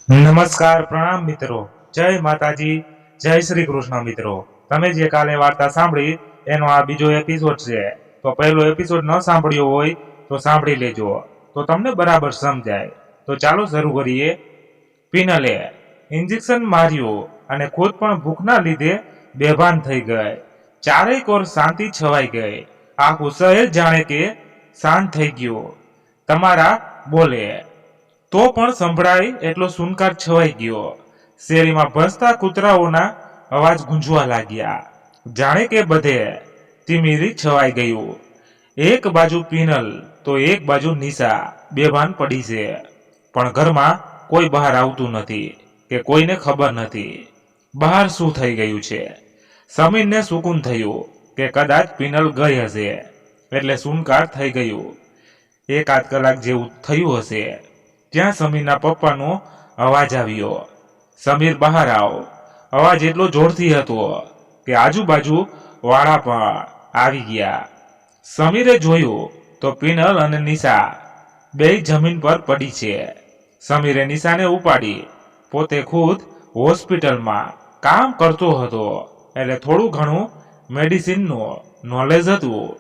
નમસ્કાર પ્રણામ મિત્રો, જય માતાજી, જય શ્રી કૃષ્ણ મિત્રો। તમે જે કાલે વાર્તા સાંભળી એનો આ બીજો એપિસોડ છે। તો પહેલો એપિસોડ ન સાંભળ્યો હોય તો સાંભળી લેજો, તો તમને બરાબર સમજાય। તો ચાલો શરૂ કરીએ। પિનલે ઇન્જેક્શન માર્યું અને ખુદ પણ ભૂખના લીધે બેભાન થઈ ગઈ। ચારેય કોર શાંતિ છવાઈ ગઈ। આખું શહેર જાણે કે શાંત થઈ ગયું। તમારા બોલે તો પણ સંભળાય એટલો સુનકાર છવાઈ ગયો। શેરીમાં ભસતા કૂતરાઓના અવાજ ગુંજવા લાગ્યા, જાણે કે બધે તિમિરી છવાઈ ગયું। એક બાજુ પિનલ તો એક બાજુ નિશા બેભાન પડી છે, પણ ઘરમાં કોઈ બહાર આવતું નથી કે કોઈને ખબર નથી બહાર શું થઈ ગયું છે। સમીરને સુકૂન થયું કે કદાચ પિનલ ગઈ હશે એટલે સુનકાર થઈ ગયું। એકાદ કલાક જેવું થયું હશે ત્યાં સમીરના પપ્પાનો અવાજ આવ્યો, સમીર બહાર આવ। અવાજ એટલો જોરથી હતો કે આજુબાજુ વાળા પણ આવી ગયા। સમીરે જોયું તો પિનલ અને નિશા બેય જમીન પર પડી છે। સમીરે નિશાને ઉપાડી, પોતે ખુદ હોસ્પિટલમાં કામ કરતો હતો એટલે થોડું ઘણું મેડિસિનનું નોલેજ હતું।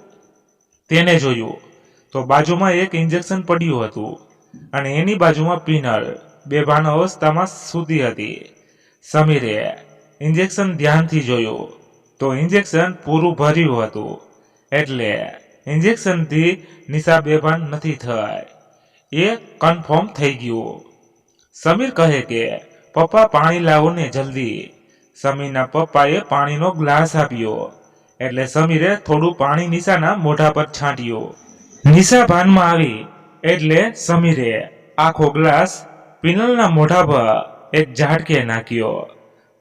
તેને જોયું તો બાજુમાં એક ઇન્જેક્શન પડ્યું હતું અને એની બાજુમાં પિનલ બેભાન અવસ્થામાં સૂતી હતી। સમીરે ઇન્જેક્શન ધ્યાનથી જોયું તો ઇન્જેક્શન પૂરું ભર્યું હતું, એટલે ઇન્જેક્શનથી નિશા બેભાન નથી થઈ એ કન્ફર્મ થઈ ગયું। સમીર કહે કે પપ્પા પાણી લાવો ને જલ્દી। સમીરના પપ્પાએ પાણીનો ગ્લાસ આપ્યો એટલે સમીરે થોડું પાણી નિશાના મોઢા પર છાંટ્યું। નિશા ભાનમાં આવી એટલે સમીરે આખો ગ્લાસ પિનલના મોઢા પર એક ઝાટકે નાખ્યો।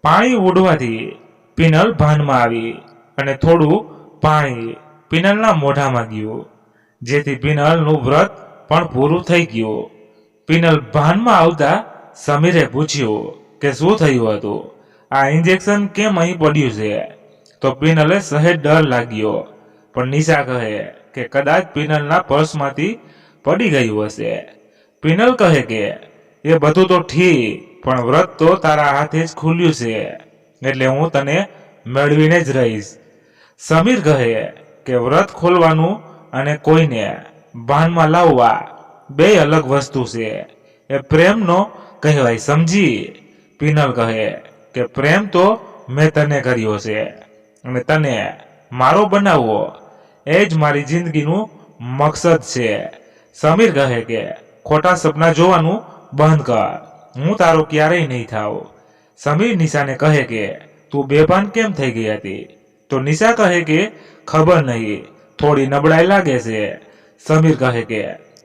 પાણી ઉડવાથી પિનલ ભાનમાં આવી અને થોડું પાણી પિનલના મોઢામાં ગયું, જેથી પિનલનું વ્રત પણ પૂરું થઈ ગયું। પિનલ ભાનમાં આવતા સમીરે પૂછ્યું કે શું થયું હતું, આ ઇન્જેક્શન કેમ અહીં પડ્યું છે? તો પિનલે સહેજ ડર લાગ્યો, પણ નિશા કહે કે કદાચ પિનલના પર્સમાંથી પડી ગયું હશે। પિનલ કહે કે એ બધું તો ઠીક, પણ વ્રત તો તારા હાથે જ ખુલ્યું છે એટલે હું તને મેળવીને જ રહીશ। સમીર કહે કે વ્રત ખોલવાનું અને કોઈને ભાનમાં લાવવા બે અલગ વસ્તુ છે, એ પ્રેમનો કહેવાય, સમજી? પિનલ કહે કે પ્રેમ તો મેં તને કર્યો છે અને તને મારો બનાવવો એ જ મારી જિંદગીનું મકસદ છે। સમીર કહે કે ખોટા સપના જોવાનું બંધ કર, હું તારો ક્યારેય નહીં થાવ। સમીર નિશાને કહે કે તું બેભાન કેમ થઈ ગઈ હતી? તો નિશા કહે કે ખબર નહીં, થોડી નબળાઈ લાગે છે। સમીર કહે કે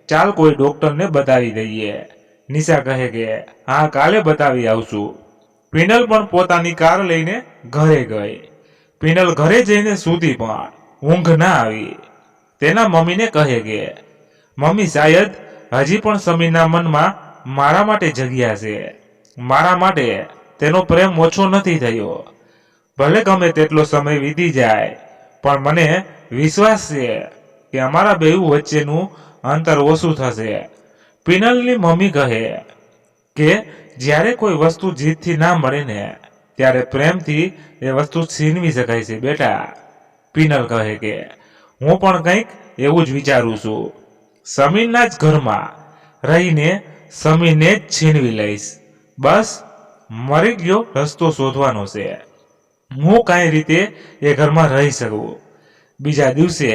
ચાલ કોઈ ડોક્ટરને બતાવી દઈએ। નિશા કહે કે હા, કાલે બતાવી આવશું। પિનલ પણ પોતાની કાર લઈને ઘરે ગઈ। પિનલ ઘરે જઈને સૂતી પણ ઊંઘ ના આવી। તેના મમ્મીને કહે કે મમ્મી, શાયદ હજી પણ સમીરના મનમાં મારા માટે જગ્યા છે, મારા માટે તેનો પ્રેમ ઓછો નથી થયો। ભલે ગમે તેટલો સમય વીતી જાય, પણ મને વિશ્વાસ છે કે અમારા બેઉ વચ્ચેનું અંતર ઓછું થશે। પિનલની મમ્મી કહે કે જ્યારે કોઈ વસ્તુ જીતથી ના મળે ને ત્યારે પ્રેમથી એ વસ્તુ છીનવી શકાય છે બેટા। પિનલ કહે કે હું પણ કંઈક એવું જ વિચારું છું, સમીરના જ ઘરમાં રહીને સમીરને જ છીનવી લઈશ। બસ મરી ગયો રસ્તો શોધવાનો છે, હું કાંઈ રીતે એ ઘરમાં રહી શકું। બીજા દિવસે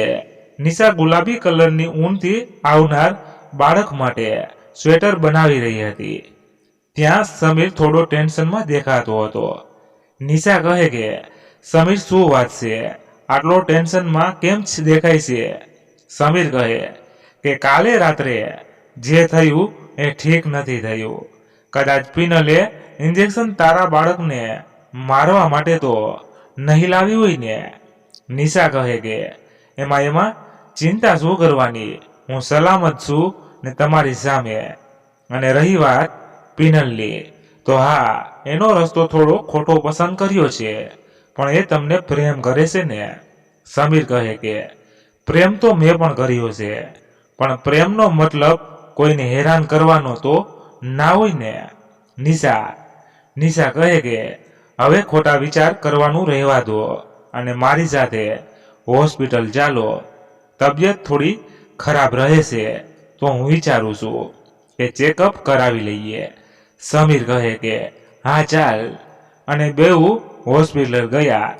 નિશા ગુલાબી કલરની ઊનથી આવનાર બાળક માટે સ્વેટર બનાવી રહી હતી। ત્યાં સમીર થોડો ટેન્શનમાં દેખાતો હતો। નિશા કહે કે સમીર, શું વાત છે, આટલો ટેન્શનમાં કેમ દેખાય છે? સમીર કહે કે કાલે રાત્રે જે થયું એ ઠીક નથી થયું। કદાચ પિનલે ઇન્જેક્શન તારા બાળકને મારવા માટે તો નહીં લાવી હોય ને? નિશા કહે કે એમાં ચિંતા શું કરવાની, હું સલામત છું ને તમારી સામે। અને રહી વાત પિનલની, તો હા, એનો રસ્તો થોડો ખોટો પસંદ કર્યો છે, પણ એ તમને પ્રેમ કરે છે ને? સમીર કહે કે પ્રેમ તો મેં પણ કર્યો છે, પણ પ્રેમનો મતલબ કોઈને હેરાન કરવાનો તો ના હોય ને? નિશા નિશા કહે કે હવે ખોટા વિચાર કરવાનું રહેવા દો અને મારી સાથે હોસ્પિટલ ચાલો. તબિયત થોડી ખરાબ રહે છે તો હું વિચારું છું કે ચેકઅપ કરાવી લઈએ. સમીર કહે કે હા ચાલ. અને બેઉ હોસ્પિટલ ગયા.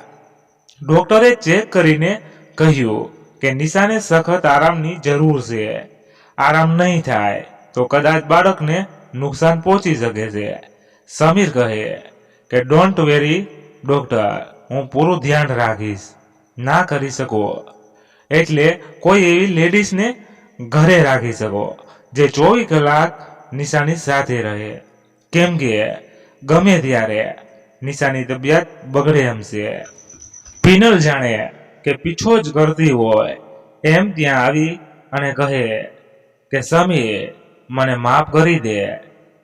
ડોક્ટરે ચેક કરીને કહ્યું કે નિશાને સખત આરામની જરૂર છે. આરામ નહીં થાય તો કદાચ બાળકને નુકસાન પહોંચી શકે છે. સમીર કહે કે ડોન્ટ વેરી ડોક્ટર, હું પૂરું ધ્યાન રાખીશ. ના કરી શકો એટલે કોઈ એવી લેડીઝને ઘરે રાખી શકો જે 24 કલાક નિશાની સાથે રહે. કેમ કે ગમે ત્યારે નિશાની તબિયત બગડે એમ છે. પિનલ જાણે કે પીછો જ કરતી હોય એમ ત્યાં આવી અને કહે કે સમીર, મને માફ કરી દે.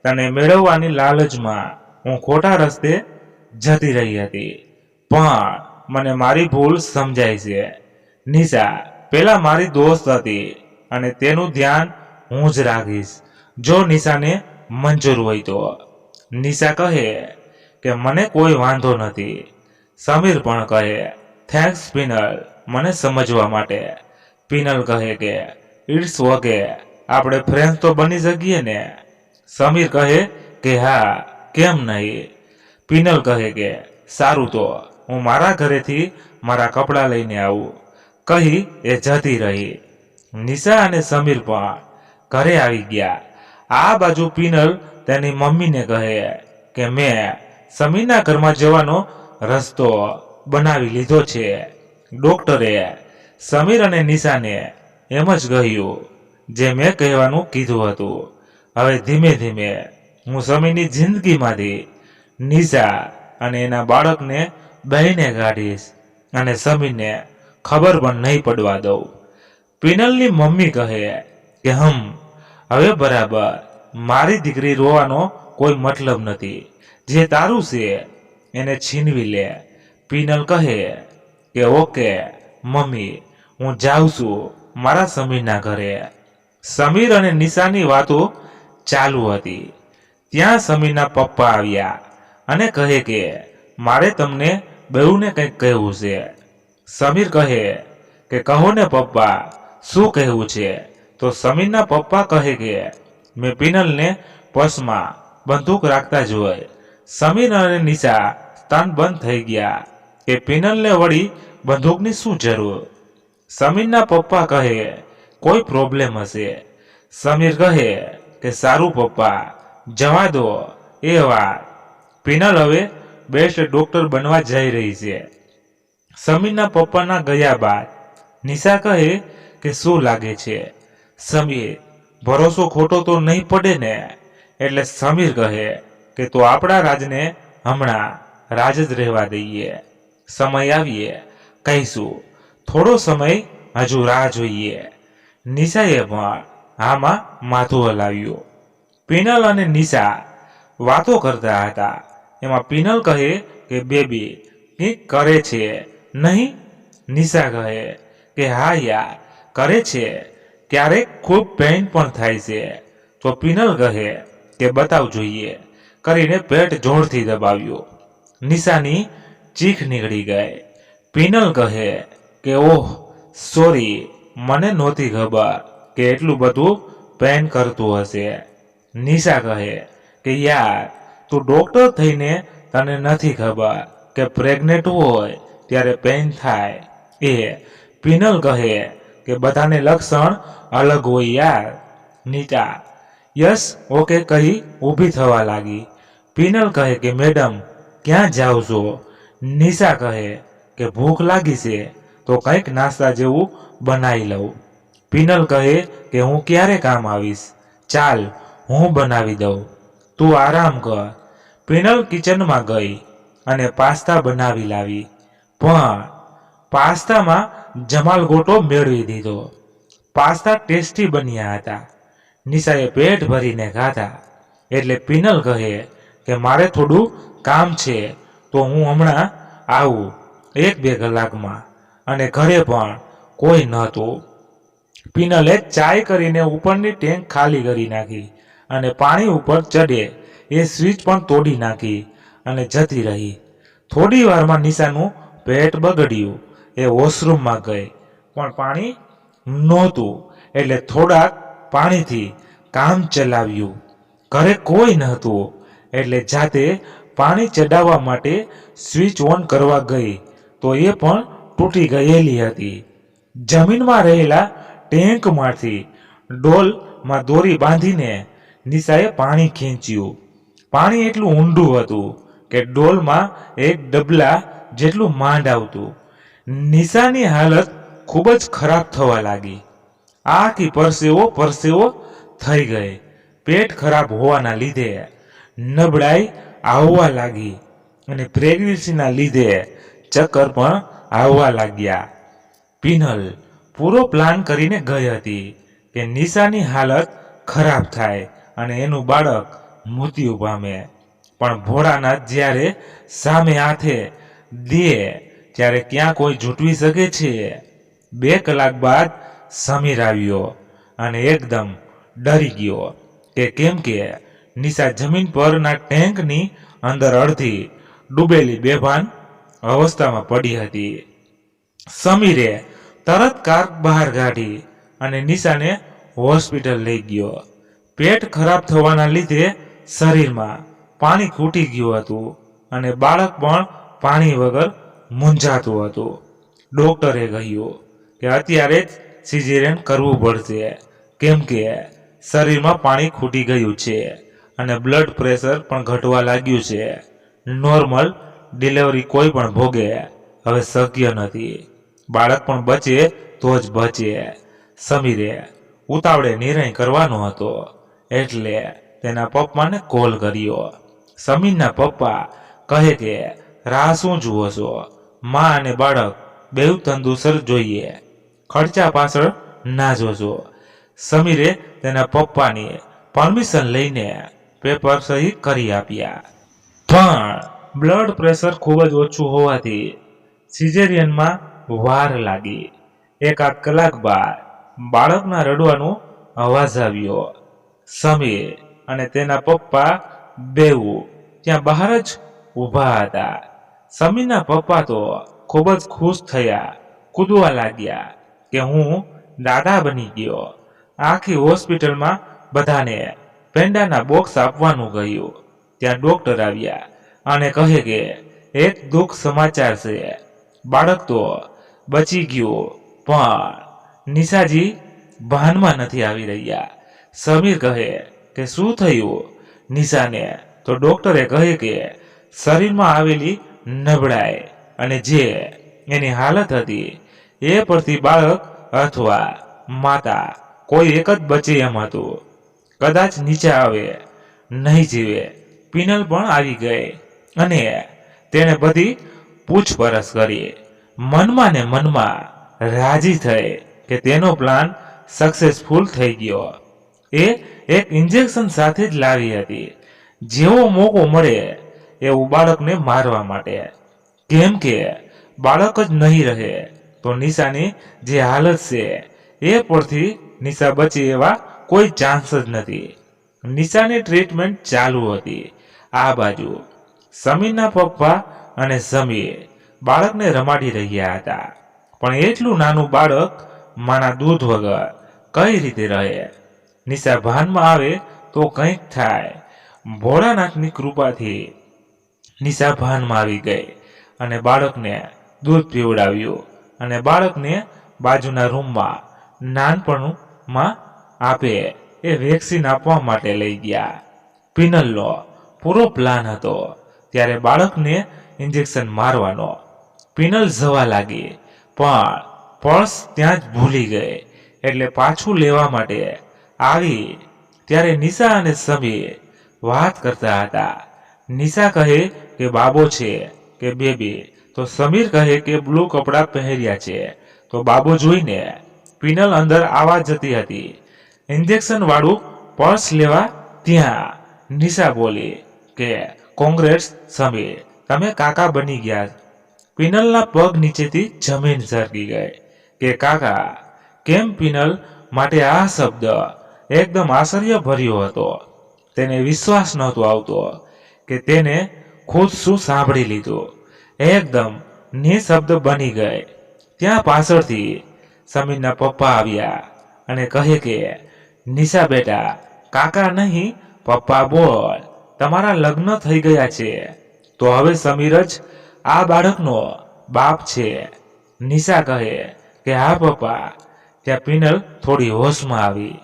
તને મેળવવાની લાલચમાં હું ખોટા રસ્તે જતી રહી હતી, પણ મને મારી ભૂલ સમજાય છે. નિશા પેલા મારી દોસ્ત હતી અને તેનું ધ્યાન હું જ રાખીશ જો નિશાને મંજૂર હોય તો. નિશા કહે કે મને કોઈ વાંધો નથી. સમીર પણ કહે થેન્ક્સ પિનલ, મને સમજવા માટે. પિનલ કહે કે ઇટ્સ ઓકે, આપણે ફ્રેન્ડ તો બની શકીએ ને. સમીર કહે કે હા, કેમ નહીં. પિનલ કહે કે સારું, તો હું મારા ઘરેથી મારા કપડાં લઈને આવું. કહી એ જતી રહી. નિશા અને સમીર પણ ઘરે આવી ગયા. આ બાજુ પિનલ તેની મમ્મીને કહે કે મેં સમીરના ઘરમાં જવાનો રસ્તો બનાવી લીધો છે. ડોક્ટરે સમીર અને નિશાને એમ જ કહ્યું જે મેં કહેવાનું કીધું હતું. હવે ધીમે ધીમે હું સમીરની જિંદગીમાંથી નિશા અને એના બાળકને બહીને કાઢીશ અને સમીરને ખબર પણ નહીં પડવા દઉં. પિનલની મમ્મી કહે કે હવે બરાબર, મારી દીકરી રોવાનો કોઈ મતલબ નથી. જે તારું છે એને છીનવી લે. પિનલ કહે કે ઓકે મમ્મી, હું જાઉં છું મારા સમીરના ઘરે. સમીર અને નિશાની વાતો ચાલુ હતી ત્યાં સમીરના પપ્પા આવ્યા અને કહે કે મારે તમને બેઉને કંઈક કહેવું છે. સમીર કહે કે કહો ને પપ્પા, શું કહેવું છે? તો સમીરના પપ્પા કહે કે મેં પિનલને પર્સમાં બંદૂક રાખતા જોઈ. સમીર અને નિશા સ્તનબંધ થઈ ગયા કે પિનલને વળી બંદૂકની શું જરૂર. સમીરના પપ્પા કહે કોઈ પ્રોબ્લેમ હશે. સમીર કહે કે સારું પપ્પા, જવા દો એ વાત. પિનલ હવે બેસ્ટ ડોક્ટર બનવા જઈ રહી છે. સમીરના પપ્પાના ગયા બાદ નિશા કહે કે શું લાગે છે સમીર, ભરોસો ખોટો તો નહીં પડે ને? એટલે સમીર કહે કે તો આપણા રાજને હમણાં રાજ જ રહેવા દઈએ. સમય આવીએ કહીશું. થોડો સમય હજુ રાહ જોઈએ. નિશાએ પણ આમાં માથું હલાવ્યું. પિનલ અને નિશા વાતો કરતા હતા. એમાં પિનલ કહે કે બેબી કંઈક કરે છે નહીં? નિશા કહે કે હા યાર કરે છે, ક્યારેક ખૂબ પેઇન પણ થાય છે. તો પિનલ કહે કે બતાવ જોઈએ કરીને પેટ જોરથી દબાવ્યું. નિશાની ચીખ નીકળી ગઈ. પિનલ કહે કે ઓહ સોરી, મને નહોતી ખબર કે એટલું બધું પેન કરતું હશે. નિશા કહે કે યાર તું ડોક્ટર થઈને તને નથી ખબર કે પ્રેગ્નેન્ટ હોય ત્યારે પેન થાય એ. પિનલ કહે કે બધાને લક્ષણ અલગ હોય યાર. નીતા યસ ઓકે કહી ઊભી થવા લાગી. પિનલ કહે કે મેડમ ક્યાં જાઓ છો? નિશા કહે કે ભૂખ લાગી છે તો કંઈક નાસ્તા જેવું બનાવી લઉં. પિનલ કહે કે હું ક્યારે કામ આવીશ? ચાલ હું બનાવી દઉં, તું આરામ કર. પિનલ કિચનમાં ગઈ અને પાસ્તા બનાવી લાવી. પણ પાસ્તામાં જમાલ ગોટો મેળવી દીધો. પાસ્તા ટેસ્ટી બન્યા હતા. નિશાએ પેટ ભરીને ખાધા. એટલે પિનલ કહે કે મારે થોડું કામ છે તો હું હમણાં આવું 1-2 કલાકમાં. અને ઘરે પણ કોઈ નહોતું. પિનલે ચાય કરીને ઉપરની ટેન્ક ખાલી કરી નાખી અને પાણી ઉપર ચડે એ સ્વિચ પણ તોડી નાખી અને જતી રહી. થોડી વારમાં નિશાનું પેટ બગડ્યું. એ વોશરૂમમાં ગઈ પણ પાણી નહોતું એટલે થોડાક પાણીથી કામ ચલાવ્યું. ઘરે કોઈ નહોતું એટલે જાતે પાણી ચડાવવા માટે સ્વિચ ઓન કરવા ગઈ તો એ પણ તૂટી ગયેલી હતી. જમીનમાં રહેલા ટેન્કમાંથી ડોલમાં દોરી બાંધીને નિશાએ પાણી ખેંચ્યું. પાણી એટલું ઊંડું હતું કે ડોલમાં એક ડબલા જેટલું માંડ આવતું. નિશાની હાલત ખૂબ જ ખરાબ થવા લાગી. આખી પરસેવો થઈ ગઈ. પેટ ખરાબ હોવાના લીધે નબળાઈ આવવા લાગી અને પ્રેગ્નન્સીના લીધે ચક્કર પણ આવવા લાગ્યા. પિનલ પૂરો પ્લાન કરીને ગઈ હતી કે નિશાની હાલત ખરાબ થાય અને એનું બાળક મૃત્યુ પામે. પણ ભોળાનાથ જ્યારે સામે હાથે દે ત્યારે ક્યાં કોઈ ઝૂંટવી શકે છે? 2 કલાક બાદ સમીર આવ્યો અને એકદમ ડરી ગયો કે કેમ કે નિશા જમીન પરના ટેન્કની અંદર અડધી ડૂબેલી બેભાન અવસ્થામાં પડી હતી. સમીરે તરત કાર બહાર કાઢી અને નિશાને હોસ્પિટલ લઈ ગયો. પેટ ખરાબ થવાના લીધે શરીરમાં પાણી ખૂટી ગયું હતું અને બાળક પણ પાણી વગર મૂંઝાતું હતું. ડોક્ટરે કહ્યું કે અત્યારે જ સિઝેરિયન કરવું પડશે કેમ કે શરીરમાં પાણી ખૂટી ગયું છે અને બ્લડ પ્રેશર પણ ઘટવા લાગ્યું છે. નોર્મલ ડિલિવરી કોઈ પણ ભોગે હવે શક્ય નથી. બાળક પણ બચે તો જ બચે. સમીરે ઉતાવળે નિર્ણય કરવાનો હતો એટલે તેના પપ્પાને કોલ કર્યો. સમીરના પપ્પા કહે કે રાહ શું જુઓ છો? માં અને બાળક બેઉ તંદુરસ્ત જોઈએ. ખર્ચા પાછળ ના જોજો. સમીરે તેના પપ્પાની પરમિશન લઈને પેપર સહી કરી આપ્યા. પણ બ્લડ પ્રેશર ખૂબ જ ઓછું હોવાથી સિઝેરિયનમાં વાર લાગી. 1 કલાક બાદ બાળકના રડવાનો અવાજ આવ્યો. સમીર અને તેના પપ્પા બેઉ ત્યાં બહાર જ ઊભા હતા. સમીરના પપ્પા તો ખૂબ જ ખુશ થયા, કૂદવા લાગ્યા કે હું દાદા બની ગયો. આખી હોસ્પિટલમાં બધાને પેંડાના બોક્સ આપવાનું કહ્યું. ત્યાં ડોક્ટર આવ્યા અને કહે કે એક દુઃખ સમાચાર છે. બાળક તો બચી ગયું પણ નિશાજી ભાનમાં નથી આવી રહ્યા. સમીર કહે કે શું થયું નિશાને? તો ડોક્ટરે કહે કે શરીરમાં આવેલી નબળાઈ અને જે એની હાલત હતી એ પરથી બાળક અથવા માતા કોઈ એક જ બચે એમ હતું. કદાચ નીચે આવે, નહીં જીવે. પિનલ પણ આવી ગઈ અને તેણે બધી પૂછપરછ કરી. મનમાં ને મનમાં રાજી થઈ કે તેનો પ્લાન સક્સેસફુલ થઈ ગયો. એ એક ઇન્જેક્શન સાથે જ લાવી હતી. જેવો મોકો મળે એવું બાળકને મારવા માટે. કેમ કે બાળક જ નહીં રહે તો નિશાની જે હાલત છે એ પરથી નિશા બચે એવા કોઈ ચાન્સ જ નથી. નિશાની ટ્રીટમેન્ટ ચાલુ હતી. આ બાજુ સમીરના પપ્પા અને સમીર બાળકને રમાડી રહ્યા હતા. પણ એટલું નાનું બાળક માના દૂધ વગર કઈ રીતે રહે? નિશા ભાનમાં આવે તો કંઈક થાય. ભોળાનાથની કૃપાથી નિશા ભાનમાં આવી ગઈ અને બાળકને દૂધ પીવડાવ્યું અને બાળકને બાજુના રૂમમાં નાનપણમાં આપે એ વેક્સિન આપવા માટે લઈ ગયા. પિનલનો પૂરો પ્લાન હતો ત્યારે બાળકને ઇન્જેક્શન મારવાનો. પિનલ જવા લાગી પણ પર્સ ત્યાં જ ભૂલી ગઈ એટલે પાછું લેવા માટે આવી ત્યારે નિશા અને સમીર વાત કરતા હતા. નિશા કહે કે બાબો છે કે બેબી? તો સમીર કહે કે બ્લુ કપડાં પહેર્યા છે. તો બાબો જોઈને પિનલ અંદર આવવા જતી હતી. ઇન્જેક્શન વાળું પર્સ લેવા ત્યાં નિશા બોલી કે કોંગ્રેટ્સ સમીર, તમે કાકા બની ગયા. પિનલના પગ નીચેથી જમીન સરકી ગઈ કે કાકા કેમ? પિનલ માટે આ શબ્દ એકદમ આશ્ચર્ય ભર્યો હતો. તેને વિશ્વાસ નહોતો આવતો કે તેને ખુદ શું સાંભળી લીધું. એકદમ નિશબ્દ બની ગઈ. ત્યાં પાછળથી સમીરના પપ્પા આવ્યા અને કહે કે નિશા બેટા, કાકા નહીં પપ્પા બોલ, તમારા લગ્ન થઈ ગયા છે. તો હવે સમીર જ આ બાળકનો બાપ છે. નિશા કહે કે હા પપ્પા. ત્યાં પિનલ થોડી હોશમાં આવી.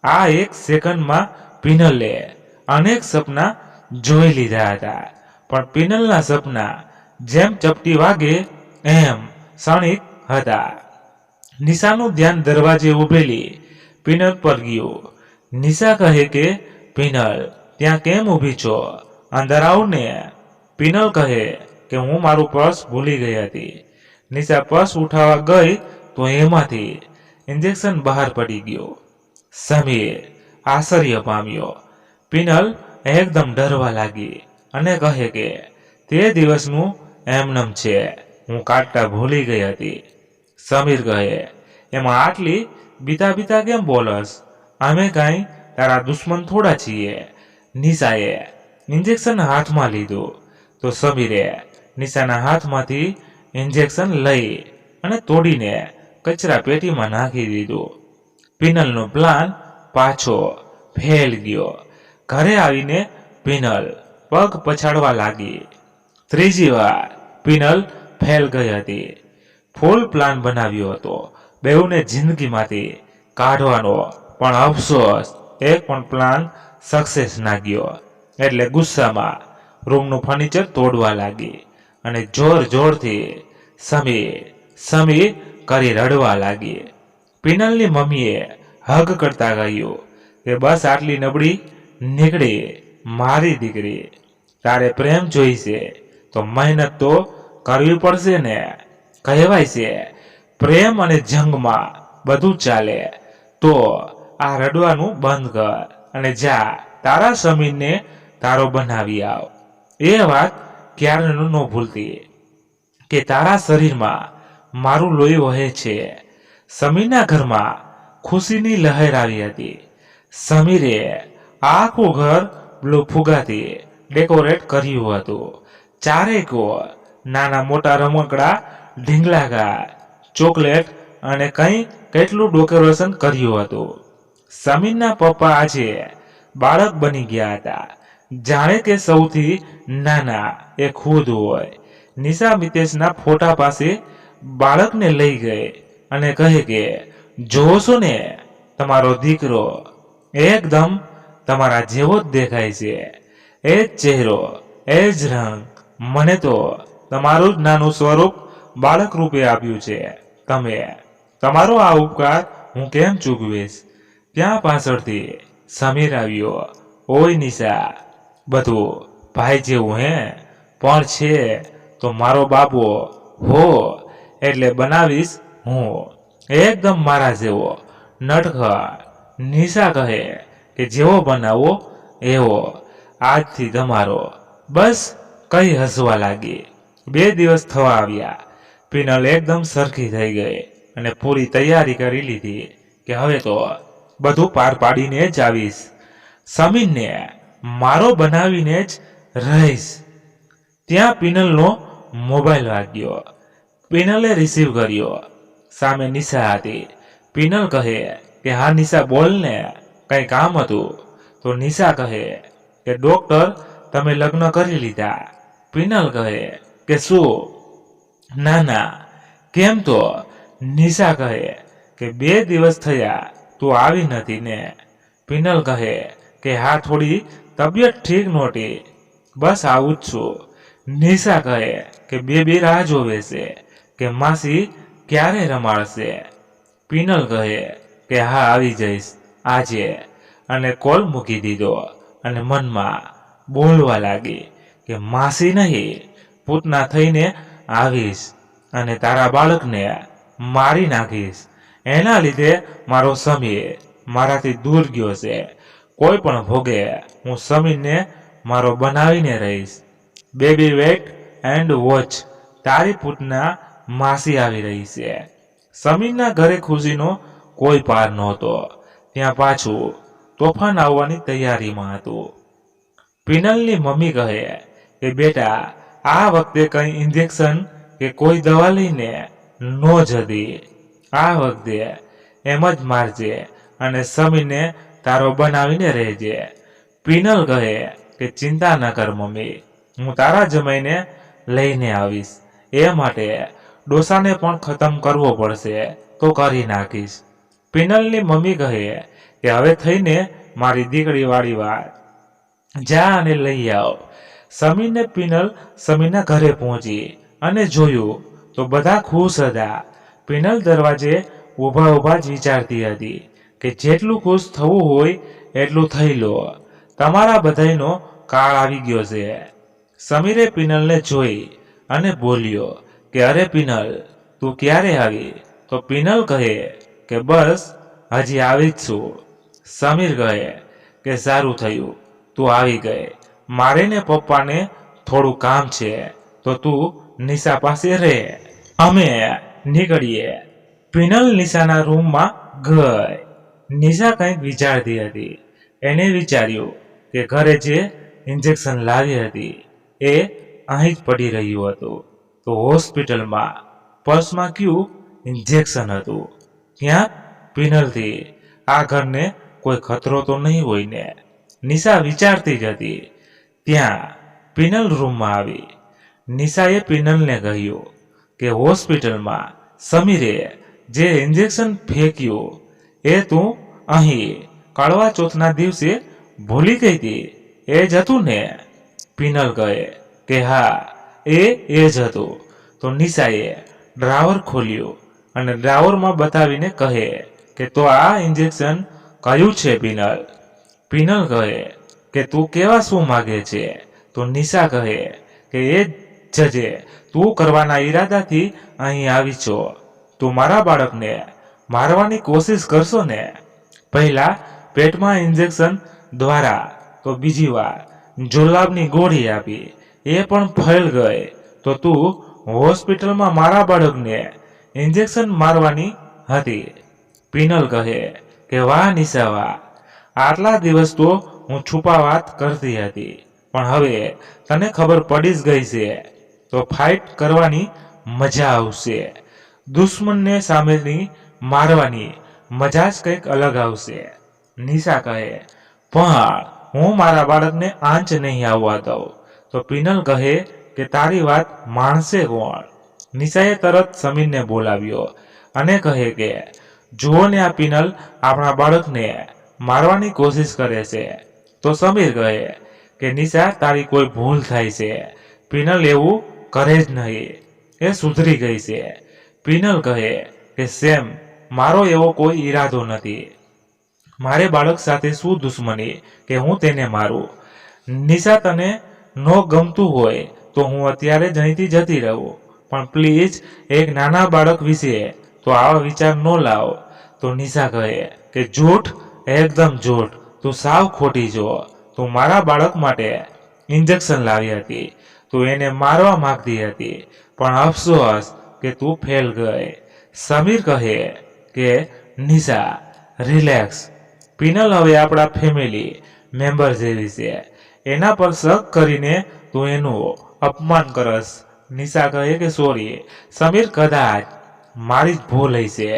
આ એક સેકન્ડમાં પિનલે અનેક સપના જોઈ લીધા હતા, પણ પિનલના સપના જેમ ચપટી વાગે એમ ક્ષણિક હતા. નિશાનું ધ્યાન દરવાજે ઉભેલી પિનલ પર ગયું. નિશા કહે કે પિનલ, ત્યાં કેમ ઊભી છો? અંદર આવ ને. પિનલ કહે કે હું મારું પર્સ ભૂલી ગઈ હતી. નિશા પર્સ ઉઠાવવા ગઈ તો એમાંથી ઇન્જેક્શન બહાર પડી ગયું. સમીર આશ્ચર્ય પામ્યો. પિનલ એકદમ ડરવા લાગી અને કહે કે તે દિવસનું એમનેમ છે, હું કાઢતા ભૂલી ગઈ હતી. સમીર કહે એમાં આટલી બીતા બીતા કેમ બોલસ? અમે કાંઈ તારા દુશ્મન થોડા છીએ. નિશાએ ઇન્જેક્શન હાથમાં લીધું તો સમીરે નિશાના હાથમાંથી ઇન્જેક્શન લઈ અને તોડીને કચરા પેટીમાં નાખી દીધું. પિનલનો પ્લાન પાછો ફેલ ગયો. ઘરે આવીને પિનલ પગ પછાડવા લાગી. ત્રીજી વાર પિનલ ફેલ ગઈ હતી. ફૂલ પ્લાન બનાવ્યો હતો બેઉને જિંદગીમાંથી કાઢવાનો, પણ અફસોસ એક પણ પ્લાન સક્સેસ ના ગયો. એટલે ગુસ્સામાં રૂમનું ફર્નિચર તોડવા લાગી અને જોર જોરથી સમીર સમીર કરી રડવા લાગી. પિનલની મમ્મીએ હગ કરતા કહ્યું કે બસ આટલી નબળી નીકળી મારી દીકરી. તારે પ્રેમ જોઈશે તો મહેનત તો કરવી પડશે ને. કહેવાય છે પ્રેમ અને જંગમાં બધું ચાલે. તો આ રડવાનું બંધ કર અને જા તારા સમીરને તારો બનાવી આવ. એ વાત ક્યારેનું ન ભૂલતી કે તારા શરીરમાં મારું લોહી વહે છે. સમીરના ઘરમાં ખુશીની લહેર આવી હતી. સમીરે આખું ઘર બ્લુ ફુગાથી ડેકોરેટ કર્યું હતું. ચારેક નાના મોટા રમકડા, ઢીંગલાકાર, ચોકલેટ અને કંઈ કેટલું ડેકોરેશન કર્યું હતું. સમીરના પપ્પા આજે બાળક બની ગયા હતા. જાણે કે સૌથી નાના એ ખુદ હોય. નિશા મિતેશના ફોટા પાસે બાળકને લઈ ગઈ અને કહે કે જોવો છો ને, તમારો દીકરો એકદમ તમારા જેવો જ દેખાય છે. એ જ ચહેરો, એ જ રંગ. મને તો તમારું જ નાનું સ્વરૂપ બાળક રૂપે આપ્યું છે. તમે તમારો આ ઉપકાર હું કેમ ચૂકવીશ? ત્યાં પાછળથી સમીર આવ્યો. ઓય નિશા, બધું ભાઈ જેવું હે, પણ છે તો મારો બાબો હો એટલે બનાવીશ હું એકદમ મારા જેવો નટખટ. નિશા કહે કે જેવો બનાવો એવો આજથી તમારો. બસ કઈ હસવા લાગી. 2 દિવસ થવા આવ્યા. પિનલ એકદમ સરખી થઈ ગઈ અને પૂરી તૈયારી કરી લીધી કે હવે તો બધું પાર પાડીને જ આવીશ. સમીરને મારો બનાવીને જ રહીશ. ત્યાં પિનલનો મોબાઈલ વાગ્યો. પિનલે રિસીવ કર્યો. સામે નિશા હતી. પિનલ કહે કે હા નિશા બોલ ને, કંઈ કામ હતું? તો નિશા કહે કે ડોક્ટર તમે લગ્ન કરી લીધા. પિનલ કહે કે શું? ના ના, કેમ? તો નિશા કહે કે 2 દિવસ થયા તું આવી નથી ને. પિનલ કહે કે હા થોડી તબિયત ઠીક નહોતી, બસ આવું જ છું. નિશા કહે કે બેબી રાહ જોવે છે કે માસી ક્યારે રમાડશે. પિનલ કહે કે હા આવી જઈશ આજે, અને કોલ મૂકી દીધો અને મનમાં બોલવા લાગી કે માસી નહીં, પૂતના થઈને આવીશ અને તારા બાળકને મારી નાખીશ. એના લીધે મારો સમીર મારાથી દૂર ગયો છે. કોઈ પણ ભોગે હું સમીરને મારો બનાવીને રહીશ. બેબી વેટ એન્ડ વોચ, તારી પૂતના માસી આવી રહી છે. સમીરના ઘરે ખુશીનો કોઈ પાર નહોતો. ત્યાં પાછું તોફાન આવવાની તૈયારીમાં હતું. પિનલની મમ્મી કહે કે બેટા આ વખતે કંઈ ઇન્જેક્શન કે કોઈ દવા લઈને ન જતી. આ વખતે એમ જ મારજે અને સમીરને તારો બનાવીને રહેજે. પિનલ કહે કે ચિંતા ન કર મમ્મી, હું તારા જમાઈને લઈને આવીશ. એ માટે ડોસાને પણ ખતમ કરવો પડશે તો કરી નાખીશ. પિનલની મમ્મી કહે કે હવે થઈને મારી દીકરીવાળી વાત, જા અને લઈ આવ. સમીરને પિનલ સમીરના ઘરે પહોંચી અને જોયું તો બધા ખુશ હતા. પિનલ દરવાજે ઊભા ઊભા જ વિચારતી હતી કે જેટલું ખુશ થવું હોય એટલું થઈ લો, તમારા બધાયનો કાળ આવી ગયો છે. સમીરે પિનલને જોઈ અને બોલ્યો કે અરે પિનલ, તું ક્યારે આવી? તો પિનલ કહે કે બસ હજી આવી જ છું. સમીર કહે કે સારું થયું તું આવી ગઈ, મારે ને પપ્પાને થોડું કામ છે તો તું નિશા પાસે રહે, અમે નીકળીએ. પિનલ નિશાના રૂમમાં ગઈ. નિશા કંઈક વિચારતી હતી. એને વિચાર્યું કે ઘરે જે ઇન્જેક્શન લાવી હતી એ અહીં જ પડી રહ્યું હતું. તો હોસ્પિટલમાં પર્સમાં કયું ઇન્જેક્શન હતું? ત્યાં પિનલથી આ ઘરને કોઈ ખતરો તો નહીં હોય ને? નિશા વિચારતી જ હતી. ત્યાં પિનલ રૂમમાં આવી. નિશાએ પિનલને કહ્યું કે હોસ્પિટલમાં સમીરે જે ઇન્જેક્શન ફેંક્યું એ તું અહીં કડવા ચોથના દિવસે ભૂલી ગઈ હતી, એ જ હતું ને? પિનલ કહે કે હા એ જ હતું. તો નિશાએ ડ્રાવર ખોલ્યું અને ડ્રાવરમાં બતાવીને કહે કે તો આ ઇન્જેક્શન કયું છે પિનલ? પિનલ કહે કે તું કેવા શું માગે છે? તો નિશા કહે કે એ જ જે તું કરવાના ઈરાદાથી અહીં આવી છો. તું મારા બાળકને મારવાની કોશિશ કરશો ને? પહેલા પેટમાં ઇન્જેક્શન દ્વારા, તો બીજી વાર જુલાબની ગોળી આપી, એ પણ ફેલ ગઈ. તો તું હોસ્પિટલમાં મારા બાળકને ઇન્જેક્શન મારવાની હતી. પિનલ કહે કે વાહ નિશા વાહ, આટલા દિવસ તો હું છુપા વાત કરતી હતી, પણ હવે તને ખબર પડી જ ગઈ છે. તો ફાઇટ કરવાની મજા આવશે. દુશ્મનને સામેની મારવાની મજા જ કંઈક અલગ આવશે. નિશા કહે પણ હું મારા બાળકને આંચ નહીં આવવા દઉં. તો પિનલ કહે કે તારી વાત માણશે કોણ? નિશાએ તરત સમીરને બોલાવ્યો અને કહે કે જુઓ ને આ પિનલ આપણા બાળકને મારવાની કોશિશ કરે છે. તો સમીર કહે કે નિશા તારી કોઈ ભૂલ થાય છે, પિનલ એવું કરે જ નહીં, એ સુધરી ગઈ છે. પિનલ કહે કે સેમ મારો એવો કોઈ ઈરાદો નથી, મારે બાળક સાથે શું દુશ્મની કે હું તેને મારું? નિશા તને ન ગમતું હોય તો હું અત્યારે જ અહીંથી જતી રહું, પણ પ્લીઝ એક નાના બાળક વિશે તો આવા વિચાર ન લાવ. તો નિશા કહે કે જૂઠ, એકદમ જૂઠ, તું સાવ ખોટી છો. તું મારા બાળક માટે ઇન્જેક્શન લાવી હતી, તું એને મારવા માંગતી હતી, પણ અફસોસ કે તું ફેલ ગઈ. સમીર કહે કે નિશા રિલેક્સ, પિનલ હવે આપણા ફેમિલી મેમ્બર જેવી છે, એના પર શક કરીને તું એનું અપમાન કરસ. નિશા કહે કે સોરી સમીર, કદાચ મારી જ ભૂલ હશે.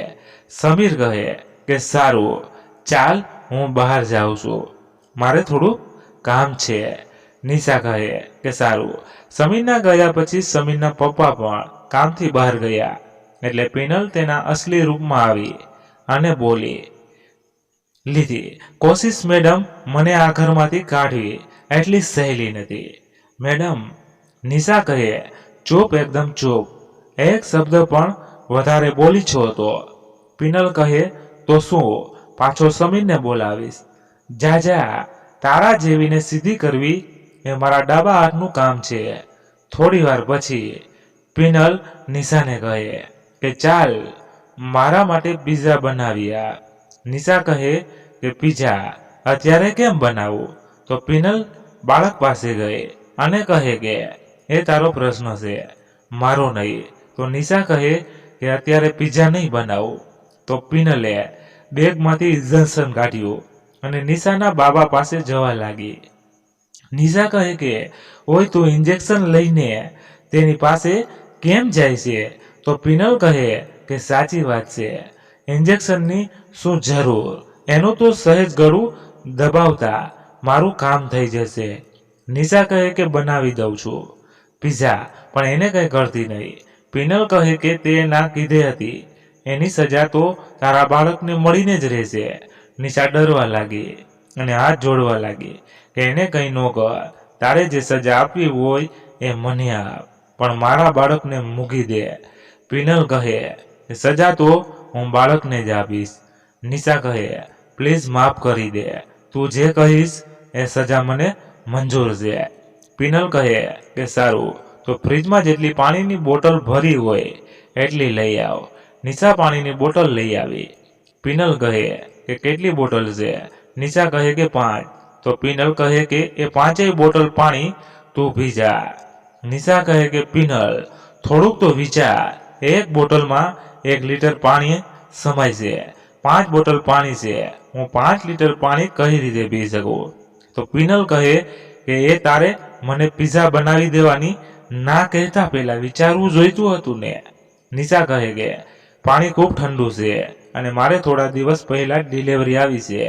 સમીર કહે કે સારું ચાલ હું બહાર જાઉં છું, મારે થોડું કામ છે. નિશા કહે કે સારું. સમીરના ગયા પછી સમીરના પપ્પા પણ કામથી બહાર ગયા એટલે પિનલ તેના અસલી રૂપમાં આવી અને બોલી લીધી, કોશિશ મેડમ મને આ ઘરમાંથી કાઢવી એટલી સહેલી નથી મેડમ. નિશા કહે ચૂપ, એકદમ ચૂપ, એક શબ્દ પણ વધારે બોલી છો તો. પિનલ કહે તો શું પાછો સમીરને બોલાવીશ? જા જા, તારા જેવીને સીધી કરવી એ મારા ડાબા હાથનું કામ છે. થોડી વાર પછી પિનલ નિશાને કહે કે ચાલ મારા માટે પિઝા બનાવી આ. નિશા કહે કે પિઝા અત્યારે કેમ બનાવું? તો પિનલ બાળક પાસે ગઈ અને કહે કે એ તારો પ્રશ્ન છે, મારો નહીં. તો નિશા કહે કે અત્યારે પિઝા નહીં બનાવું. તો પિનલે બેગમાંથી ઇન્જેક્શન કાઢ્યું અને નિશાના બાબા પાસે જવા લાગી. નિશા કહે કે ઓય તું ઇન્જેક્શન લઈને તેની પાસે કેમ જાય છે? તો પિનલ કહે કે સાચી વાત છે, ઇન્જેક્શનની શું જરૂર, એનું તો સહેજ ગળું દબાવતા મારું કામ થઈ જશે. નિશા કહે કે બનાવી દઉં છું પીઝા, પણ એને કંઈ કરતી નહીં. પિનલ કહે કે તે ના કીધે હતી, એની સજા તો તારા બાળકને મળીને જ રહેશે. નિશા ડરવા લાગી અને હાથ જોડવા લાગી કે એને કંઈ ન કર, તારે જે સજા આપવી હોય એ મને આપ, પણ મારા બાળકને મૂકી દે. પિનલ કહે કે સજા તો હું બાળકને જ આપીશ. નિશા કહે પ્લીઝ માફ કરી દે, તું જે કહીશ એ સજા મને મંજૂર છે. પિનલ કહે કે સારું, તો ફ્રીજમાં જેટલી પાણીની બોટલ ભરી હોય એટલી લઈ આવ. નિશા પાણીની બોટલ લઈ આવી. પિનલ કહે કે કેટલી બોટલ છે? નિશા કહે કે 5. તો પિનલ કહે કે એ 5 બોટલ પાણી તું પી જા. નિશા કહે કે પિનલ થોડુંક તો વિચાર, એક બોટલમાં 1 લીટર પાણી સમાય છે, 5 બોટલ પાણી છે, હું 5 લીટર પાણી કઈ રીતે પી શકું? તો પિનલ કહે કે એ તારે મને પીઝા બનાવી દેવાની ના કહેતા પહેલા વિચારવું જોઈતું હતું ને. નિશા કહે કે પાણી ખૂબ ઠંડુ છે અને મારે થોડા દિવસ પહેલા ડિલિવરી આવી છે.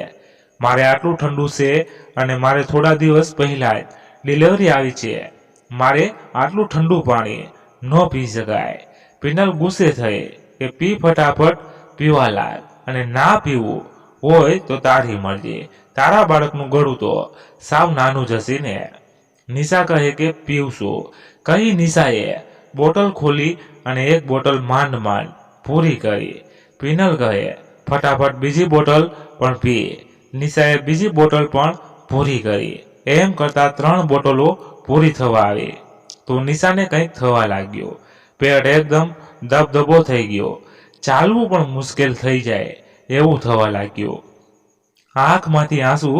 મારે આટલું ઠંડુ છે અને મારે થોડા દિવસ પહેલા જ ડિલિવરી આવી છે. મારે આટલું ઠંડુ પાણી ન પી શકાય. પિનલ ગુસ્સે થઈ કે પી ફટાફટ પીવા લાગ, અને ના પીવું હોય તો તારી મરજી, તારા બાળકનું ગળું તો સાવ નાનું જ હશે ને. નિશા કહે કે પીવશું. કહી નિશાએ બોટલ ખોલી અને એક બોટલ માંડ માંડ પૂરી કરી. પિનલ કહે ફટાફટ બીજી બોટલ પણ પી. નિશાએ બીજી બોટલ પણ પૂરી કરી. એમ કરતા 3 બોટલો પૂરી થવા આવી. તો નિશાને કંઈક થવા લાગ્યું. પેટ એકદમ દબદબો થઈ ગયો, ચાલવું પણ મુશ્કેલ થઈ જાય એવું થવા લાગ્યું. આંખમાંથી આંસુ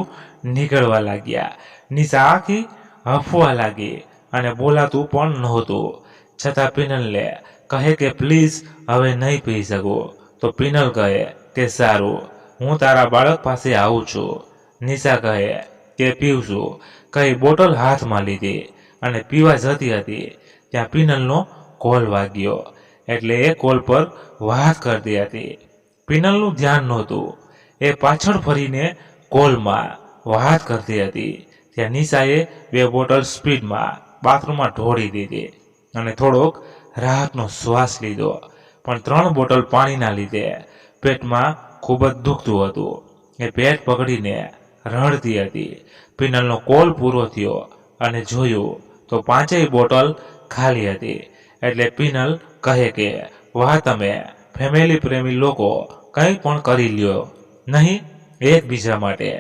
નીકળવા લાગ્યા. નિશા આખી હફવા લાગી અને બોલાતું પણ નહોતું. છતાં પિનલને કહે કે પ્લીઝ હવે નહીં પી શકું. તો પિનલ કહે કે સારું, હું તારા બાળક પાસે આવું છું. નિશા કહે કે પીવશું. કહી બોટલ હાથમાં લીધી અને પીવા જતી હતી ત્યાં પિનલનો કોલ વાગ્યો. એટલે એ કોલ પર વાત કરતી હતી. પિનલનું ધ્યાન નહોતું, એ પાછળ ફરીને કોલમાં વાત કરતી હતી. ત્યાં નિશાએ 2 બોટલ સ્પીડમાં બાથરૂમમાં ઢોળી દીધી અને થોડોક રાહતનો શ્વાસ લીધો. પણ 3 બોટલ પાણીના લીધે પેટમાં ખૂબ જ દુખતું હતું. એ પેટ પકડીને રડતી હતી. પિનલનો કોલ પૂરો થયો અને જોયું તો 5 બોટલ ખાલી હતી. એટલે પિનલ કહે કે વાહ, તમે ફેમિલી પ્રેમી લોકો કંઈ પણ કરી લ્યો નહીં એકબીજા માટે.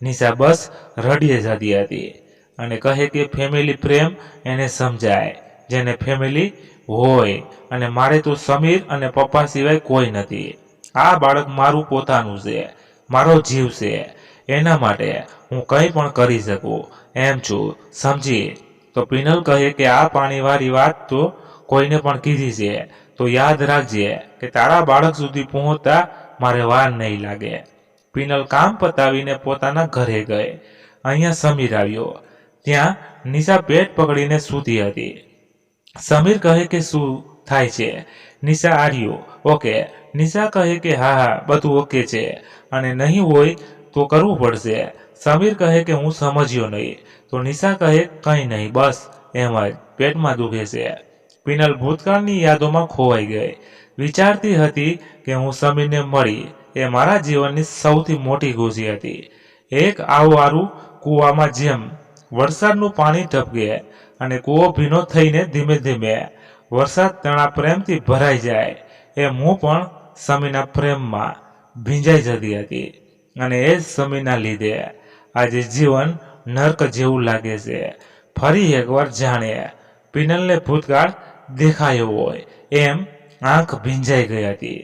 નિશા બસ રડીએ જતી હતી અને કહે કે ફેમિલી પ્રેમ એને સમજાય જેને ફેમિલી હોય, અને મારે તો સમીર અને પપ્પા સિવાય કોઈ નથી. આ બાળક મારું પોતાનું છે, મારો જીવ છે, એના માટે હું કંઈ પણ કરી શકું એમ છું, સમજી? તો પિનલ કહે કે આ પાણીવાળી વાત તો કોઈને પણ કીધી છે તો યાદ રાખજે કે તારા બાળક સુધી પહોંચતા મારે વાર નહીં લાગે. પિનલ કામ પતાવીને પોતાના ઘરે ગઈ. અહીંયા સમીર આવ્યો. ત્યાં નિશા પેટ પકડીને સૂતી હતી. સમીર કહે કે શું થાય છે? નિશા આર્યું ઓકે. નિશા કહે કે હા બધું ઓકે છે, અને નહીં હોય તો કરવું પડશે. સમીર કહે કે હું સમજ્યો નહીં. તો નિશા કહે કંઈ નહીં, બસ એમ જ પેટમાં દુખે છે. પિનલ ભૂતકાળની યાદોમાં ખોવાઈ ગઈ. વિચારતી હતી કે હું સમીરને મળી એ મારા જીવનની સૌથી મોટી ખુશી હતી. એક આવવારું કૂવામાં જેમ વરસાદનું પાણી ટપકે અને કૂવો ભીનો થઈને ધીમે ધીમે વરસાદ તેના પ્રેમથી ભરાઈ જાય, એમ હું પણ સમીરના પ્રેમમાં ભીંજાઈ જતી હતી. અને એ જ સમીરના લીધે આજે જીવન નર્ક જેવું લાગે છે. ફરી એકવાર જાણે પિનલને ભૂતકાળ દેખાયો હોય એમ આંખ ભીંજાઈ ગઈ હતી.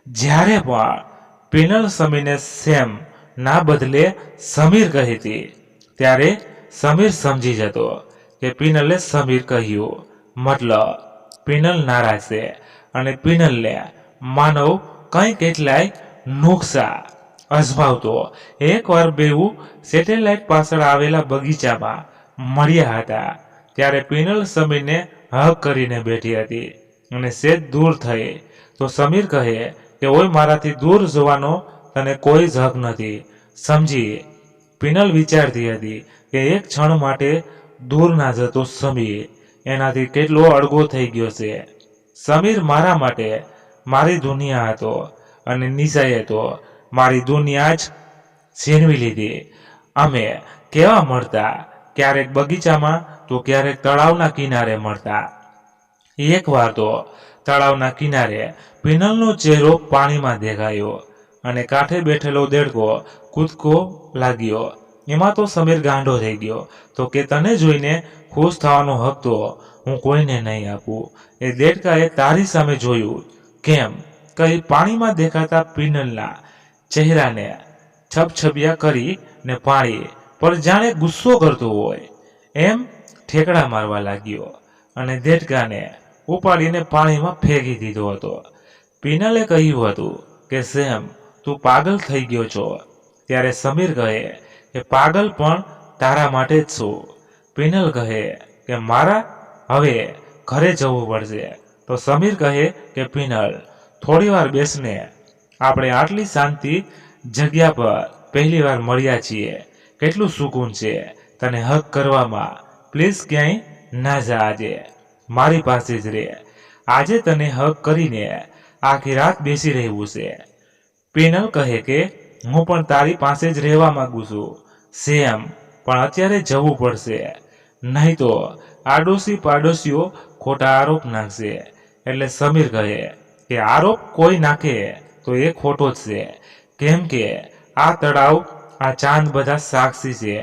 જ્યારે પણ પિનલ સમીરને સેમ ના બદલે સમીર કહેતી ત્યારે સમીર સમજી જતો કે પિનલે સમીર કહ્યું, મતલબ પિનલ નારાજ છે અને પિનલને માનવ કંઈ કેટલાય નુકસા અજમાવતો. એકવાર બેઉ સેટેલાઇટ પાછળ આવેલા બગીચામાં મળ્યા હતા. ત્યારે પિનલ સમીરને હગ કરીને બેઠી હતી અને સેજ દૂર થઈ તો સમીર કહે કે ઓય મારાથી દૂર જવાનો તને કોઈ જ હક નથી, સમજી? પિનલ વિચારતી હતી કે એક ક્ષણ માટે દૂર ના જતો સમીર એનાથી કેટલો અળગો થઈ ગયો છે. સમીર મારા માટે મારી દુનિયા હતો અને નિશાએ તો મારી દુનિયા જ છીનવી લીધી. અમે કેવા મળતા, ક્યારેક બગીચામાં તો ક્યારેક તળાવના કિનારે મળતા. એકવાર તો તળાવના કિનારે પિનલનો ચહેરો પાણીમાં દેખાયો અને કાંઠે બેઠેલો દેડકો કૂદકો લાગ્યો. એમાં તો સમીર ગાંડો થઈ ગયો તો કે તને જોઈને ખુશ થવાનો હક તો હું કોઈને નહીં આપું. એ દેડકાએ તારી સામે જોયું. કેમ? કઈ પાણીમાં દેખાતા પિનલના ચહેરાને છબછબિયા કરી ને પાણી પર જાણે ગુસ્સો કરતો હોય એમ ઠેકડા મારવા લાગ્યો અને દેડકાને ઉપાડીને પાણીમાં ફેંકી દીધો હતો. પિનલે કહ્યું હતું કે સેમ તું પાગલ થઈ ગયો છો. ત્યારે સમીર કહે કે પાગલ પણ તારા માટે જ છું. પિનલ કહે કે મારા હવે ઘરે જવું પડશે. તો સમીર કહે કે પિનલ થોડી વાર બેસને, આપણે આટલી શાંતિ જગ્યા પર પહેલી વાર મળ્યા છીએ, કેટલું સુકૂન છે. તને હક કરવામાં, પ્લીઝ ક્યાંય ના જા, આજે મારી પાસે જ રહે. આજે તને હક કરીને આખી રાત બેસી રહેવું છે. પિનલ કહે કે હું પણ તારી પાસે જ રહેવા માંગુ છું સેમ, પણ અત્યારે જવું પડશે, નહીં તો આડોશી પાડોશીઓ ખોટા આરોપ નાખશે. એટલે સમીર કહે કે આરોપ કોઈ નાખે તો એ ખોટો જ છે, કેમ કે આ તળાવ, આ ચાંદ બધા સાક્ષી છે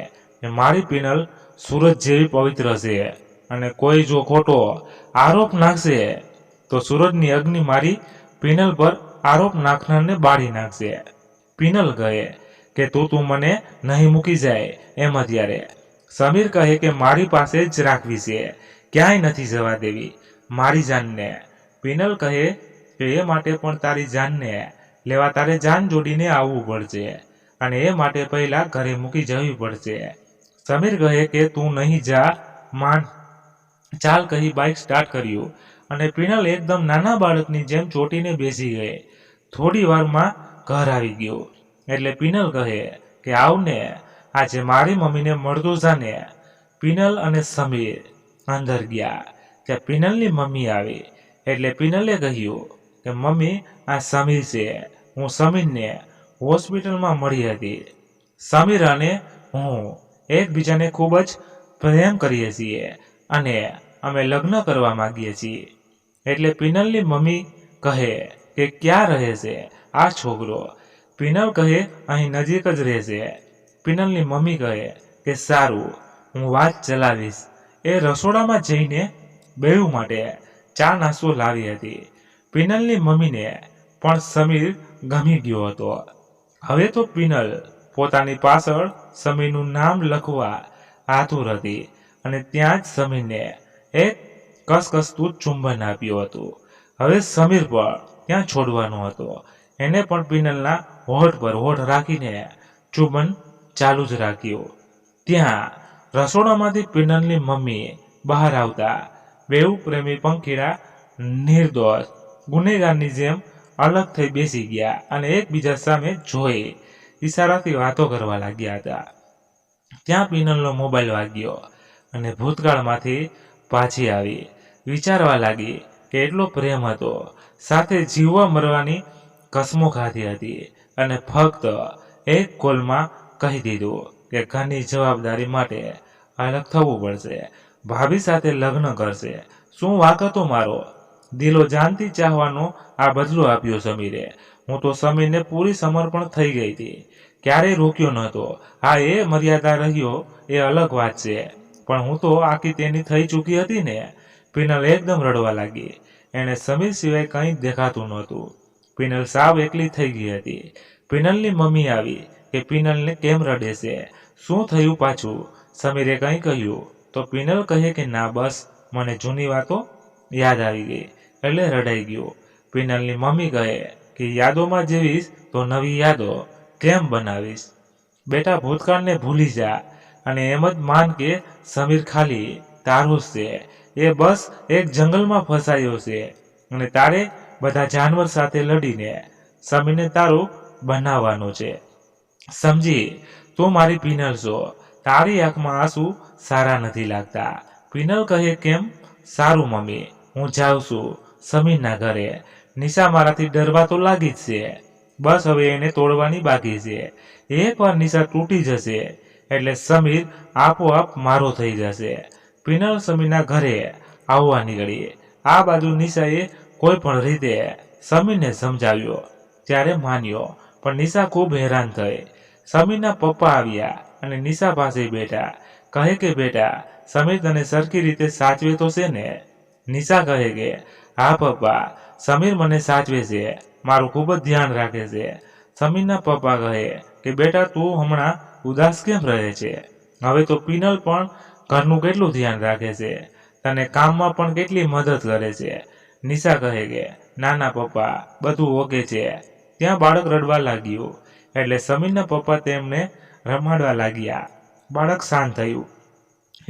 કે મારી પિનલ સૂરજ જેવી પવિત્ર છે અને કોઈ જો ખોટો આરોપ નાખશે તો સૂરજની અગ્નિ મારી પિનલ પર આરોપ નાખનારને બાળી નાખશે. પિનલ કહે કે તું મને નહીં મૂકી જાય એમ અત્યારે. સમીર કહે કે મારી પાસે જ રાખવી છે, ક્યાંય નથી જવા દેવી મારી જાનને. પિનલ કહે કે એ માટે પણ તારી જાનને લેવા તારે જાન જોડીને આવવું પડશે અને એ માટે પહેલા ઘરે મૂકી જવી પડશે. સમીર કહે કે તું નહીં જા માન, ચાલ કહી બાઇક સ્ટાર્ટ કર્યું અને પિનલ એકદમ નાના બાળકની જેમ ચોટીને બેસી ગઈ. થોડી વારમાં ઘર આવી ગયું એટલે પિનલ કહે કે આવને, આજે મારી મમ્મીને મળતો જાને. પિનલ અને સમીર અંદર ગયા. ત્યાં પિનલની મમ્મી આવી એટલે પિનલે કહ્યું કે મમ્મી આ સમીર છે, હું સમીરને હોસ્પિટલમાં મળી હતી. સમીર અને હું એકબીજાને ખૂબ જ પ્રેમ કરીએ છીએ અને અમે લગ્ન કરવા માંગીએ છીએ. એટલે પિનલની મમ્મી કહે કે ક્યાં રહે છે આ છોકરો? પિનલ કહે અહીં નજીક જ રહેશે. પિનલની મમ્મી કહે કે સારું, હું વાત ચલાવીશ. એ રસોડામાં જઈને બેઉ માટે ચા નાસ્તો લાવી હતી. પિનલની મમ્મીને પણ સમીર ગમી ગયો હતો. હવે તો પિનલ પોતાની પાછળ સમીરનું નામ લખવા આતુર હતી અને ત્યાં જ સમીરને એક કસકસતું ચુંબન આપ્યું હતું. હવે સમીર પણ ત્યાં છોડવાનો હતો. એને પણ પિનલના હોઠ પર હોઠ રાખીને ચુંબન ચાલુ જ રાખ્યું. ત્યાં રસોડામાંથી પિનલની મમ્મી બહાર આવતા બેઉ પ્રેમી પંખીડા નિર્દોષ ગુનેગારની જેમ અલગ થઈ બેસી ગયા અને એકબીજા સામે જોઈ ઈશારાથી વાતો કરવા લાગ્યા હતા. ત્યાં પિનલનો મોબાઈલ વાગ્યો અને ભૂતકાળમાંથી પાછી આવી. વિચારવા લાગી કે એટલો પ્રેમ હતો, સાથે જીવવા મરવાની કસમો ખાધી હતી અને ફક્ત એક કોલમાં કહી દીધું કે ઘરની જવાબદારી માટે અલગ થવું પડશે, ભાભી સાથે લગ્ન કરશે. શું વાક હતો મારો? દિલો જાનથી ચાહવાનો આ બદલો આપ્યો સમીરે. હું તો સમીરને પૂરી સમર્પણ થઈ ગઈ હતી, ક્યારેય રોક્યો નહોતો. હા, એ મર્યાદા રહ્યો એ અલગ વાત છે, પણ હું તો આખી તેની થઈ ચૂકી હતી ને. પિનલ એકદમ રડવા લાગી. એને સમીર સિવાય કંઈ દેખાતું નહોતું. પિનલ સાવ એકલી થઈ ગઈ હતી. પિનલની મમ્મી આવી કે પિનલને કેમ રડે છે, શું થયું પાછું? સમીરે કંઈ કહ્યું તો પિનલ કહે કે ના, બસ મને જૂની વાતો યાદ આવી ગઈ એટલે રડાઈ ગયું. પિનલની મમ્મી કહે કે યાદોમાં જેવીશ તો નવી યાદો કેમ બનાવીશ? બેટા ભૂતકાળને ભૂલી જા અને એમ જ માન કે સમીર ખાલી તારું જ છે. એ બસ એક જંગલમાં ફસાયો છે અને તારે બધા જાનવર સાથે લડીને સમીરને તારું બનાવવાનું છે. સમજી? તું મારી પિનલ છો. તારી આંખમાં આંસુ સારા નથી લાગતા. પિનલ કહે કેમ? સારું મમ્મી, હું જાઉં છું સમીરના ઘરે. નિશા મારાથી ડરવા તો લાગી જ છે. બસ હવે એને તોડવાની બાકી છે. એકવાર નિશા તૂટી જશે એટલે સમીર આપોઆપ મારો થઈ જશે. પિનલ સમીરના ઘરે આવવા નીકળી. આ બાજુ નિશાએ કોઈ પણ રીતે સમીરને સમજાવ્યો ત્યારે માન્યો, પણ નિશા ખૂબ હેરાન થઈ. સમીરના પપ્પા આવ્યા અને નિશા પાસે બેઠા. કહે કે બેટા, સમીર તને સરખી રીતે સાચવે તો છે ને? નિશા કહે કે હા પપ્પા, સમીર મને સાચવે છે, મારું ખૂબ જ ધ્યાન રાખે છે. સમીરના પપ્પા કહે કે બેટા તું હમણાં ઉદાસ કેમ રહે છે? હવે તો પિનલ પણ ઘરનું કેટલું ધ્યાન રાખે છે, તને કામમાં પણ કેટલી મદદ કરે છે. નિશા કહે કે નાના પપ્પા બધું ઓકે છે. ત્યાં બાળક રડવા લાગ્યું એટલે સમીરના પપ્પા તેમને રમાડવા લાગ્યા. બાળક શાંત થયું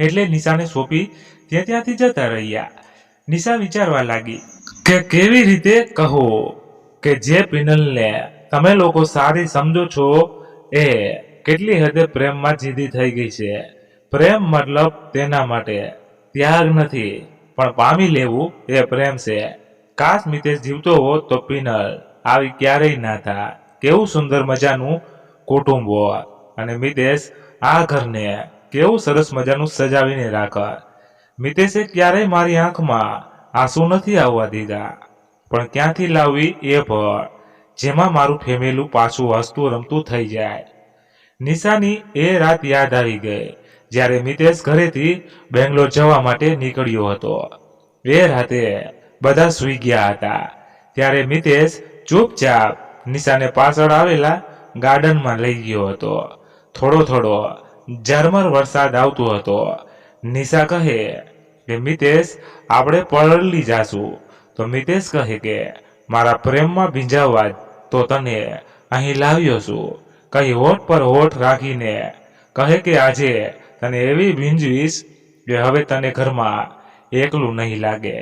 એટલે નિશાને સોંપી ત્યાંથી જતા રહ્યા. નિશા વિચારવા લાગી કે કેવી રીતે કહો કે જે પિનલને તમે લોકો સારી સમજો છો એ કેટલી હદે પ્રેમમાં જીદી થઈ ગઈ છે. પ્રેમ મતલબ તેના માટે ત્યાગ નથી, પણ પામી લેવું એ પ્રેમ છે. કાશ મિતેશ જીવતો હોત તો પિનલ આવી ક્યારેય ના થાય. કેવું સુંદર મજાનું કુટુંબ હોત અને મિતેશ આ ઘરને કેવું સરસ મજાનું સજાવીને રાખત. મિતેશે ક્યારેય મારી આંખમાં આંસુ નથી આવવા દીધા, પણ ક્યાંથી લાવવી એ પણ જેમાં મારું ફેમેલું પાછું હસતું રમતું થઈ જાય. નિશાની એ રાત યાદ આવી ગઈ જ્યારે મિતેશ ઘરેથી બેંગ્લોર જવા માટે નીકળ્યો હતો. એ રાતે બધા સૂઈ ગયા હતા ત્યારે મિતેશ ચૂપચાપ નિશાને પાછળ આવેલા ગાર્ડનમાં લઈ ગયો હતો. થોડો થોડો ઝરમર વરસાદ આવતો હતો. નિશા કહે કે મિતેશ આપણે પલળી જાશું, તો મિતેશ કહે કે મારા પ્રેમમાં ભીંજાવવા તો તને અહીં લાવ્યો છું. કહી હોઠ પર હોઠ રાખીને કહે કે આજે તને એવી ભીંજવીશ કે હવે તને ઘરમાં એકલું નહીં લાગે.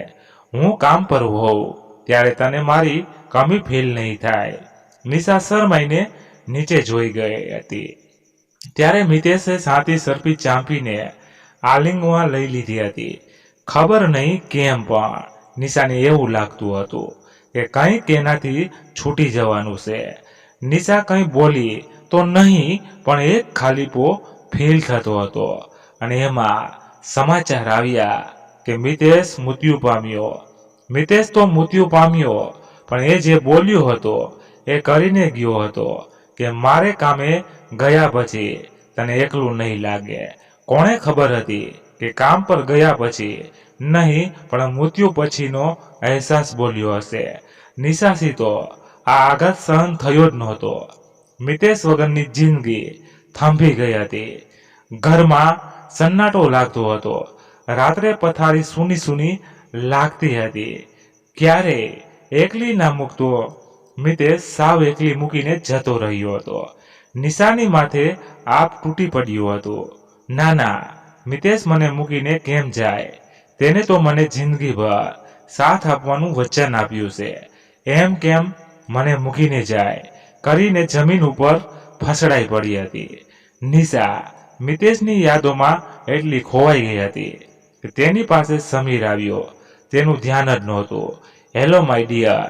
હું કામ પર હોઉં ત્યારે તને મારી કમી ફીલ નહીં થાય. નિશા શરમાઈને નીચે જોઈ ગઈ હતી ત્યારે મિતેશે સાથી સરપી ચાંપીને આલિંગમાં લઈ લીધી હતી. ખબર નહીં કેમ પણ નિશાને એવું લાગતું હતું કે કંઈક એનાથી છૂટી જવાનું છે. નિશા કંઈ બોલી તો નહીં, પણ એક ખાલીપો ફીલ થતો હતો અને એમાં સમાચાર આવ્યા કે મિતેશ મૃત્યુ પામ્યો. મિતેશ તો મૃત્યુ પામ્યો, પણ એ જે બોલ્યો હતો એ કરીને ગયો હતો કે મારે કામે ગયા પછી તને એકલું નહીં લાગે. કોણે ખબર હતી કે કામ પર ગયા પછી નહીં, પણ મૃત્યુ પછીનો અહેસાસ બોલ્યો હશે. નિશાથી તો આ આઘાત સહન થયો જ નહોતો. મિતેશ વગરની જિંદગી થંભી ગઈ હતી. ઘરમાં સન્નાટો લાગતો હતો. રાત્રે પથારી સૂની સૂની લાગતી હતી. ક્યારે એકલી ના મૂકતો મિતેશ સાવ એકલી મૂકીને જતો રહ્યો હતો. નિશાની માથે આપ તૂટી પડ્યું હતું. ના ના, મિતેશ મને મૂકીને કેમ જાય? તેને તો મને જિંદગીભર સાથ આપવાનું વચન આપ્યું છે. એમ કેમ મને મૂકીને જાય કરીને જમીન ઉપર ફસડાઈ પડી હતી. નિશા મિતેશની યાદોમાં એટલી ખોવાઈ ગઈ હતી કે તેની પાસે સમીર આવ્યો. તેનું ધ્યાન જ નહોતું. હેલો માય ડિયર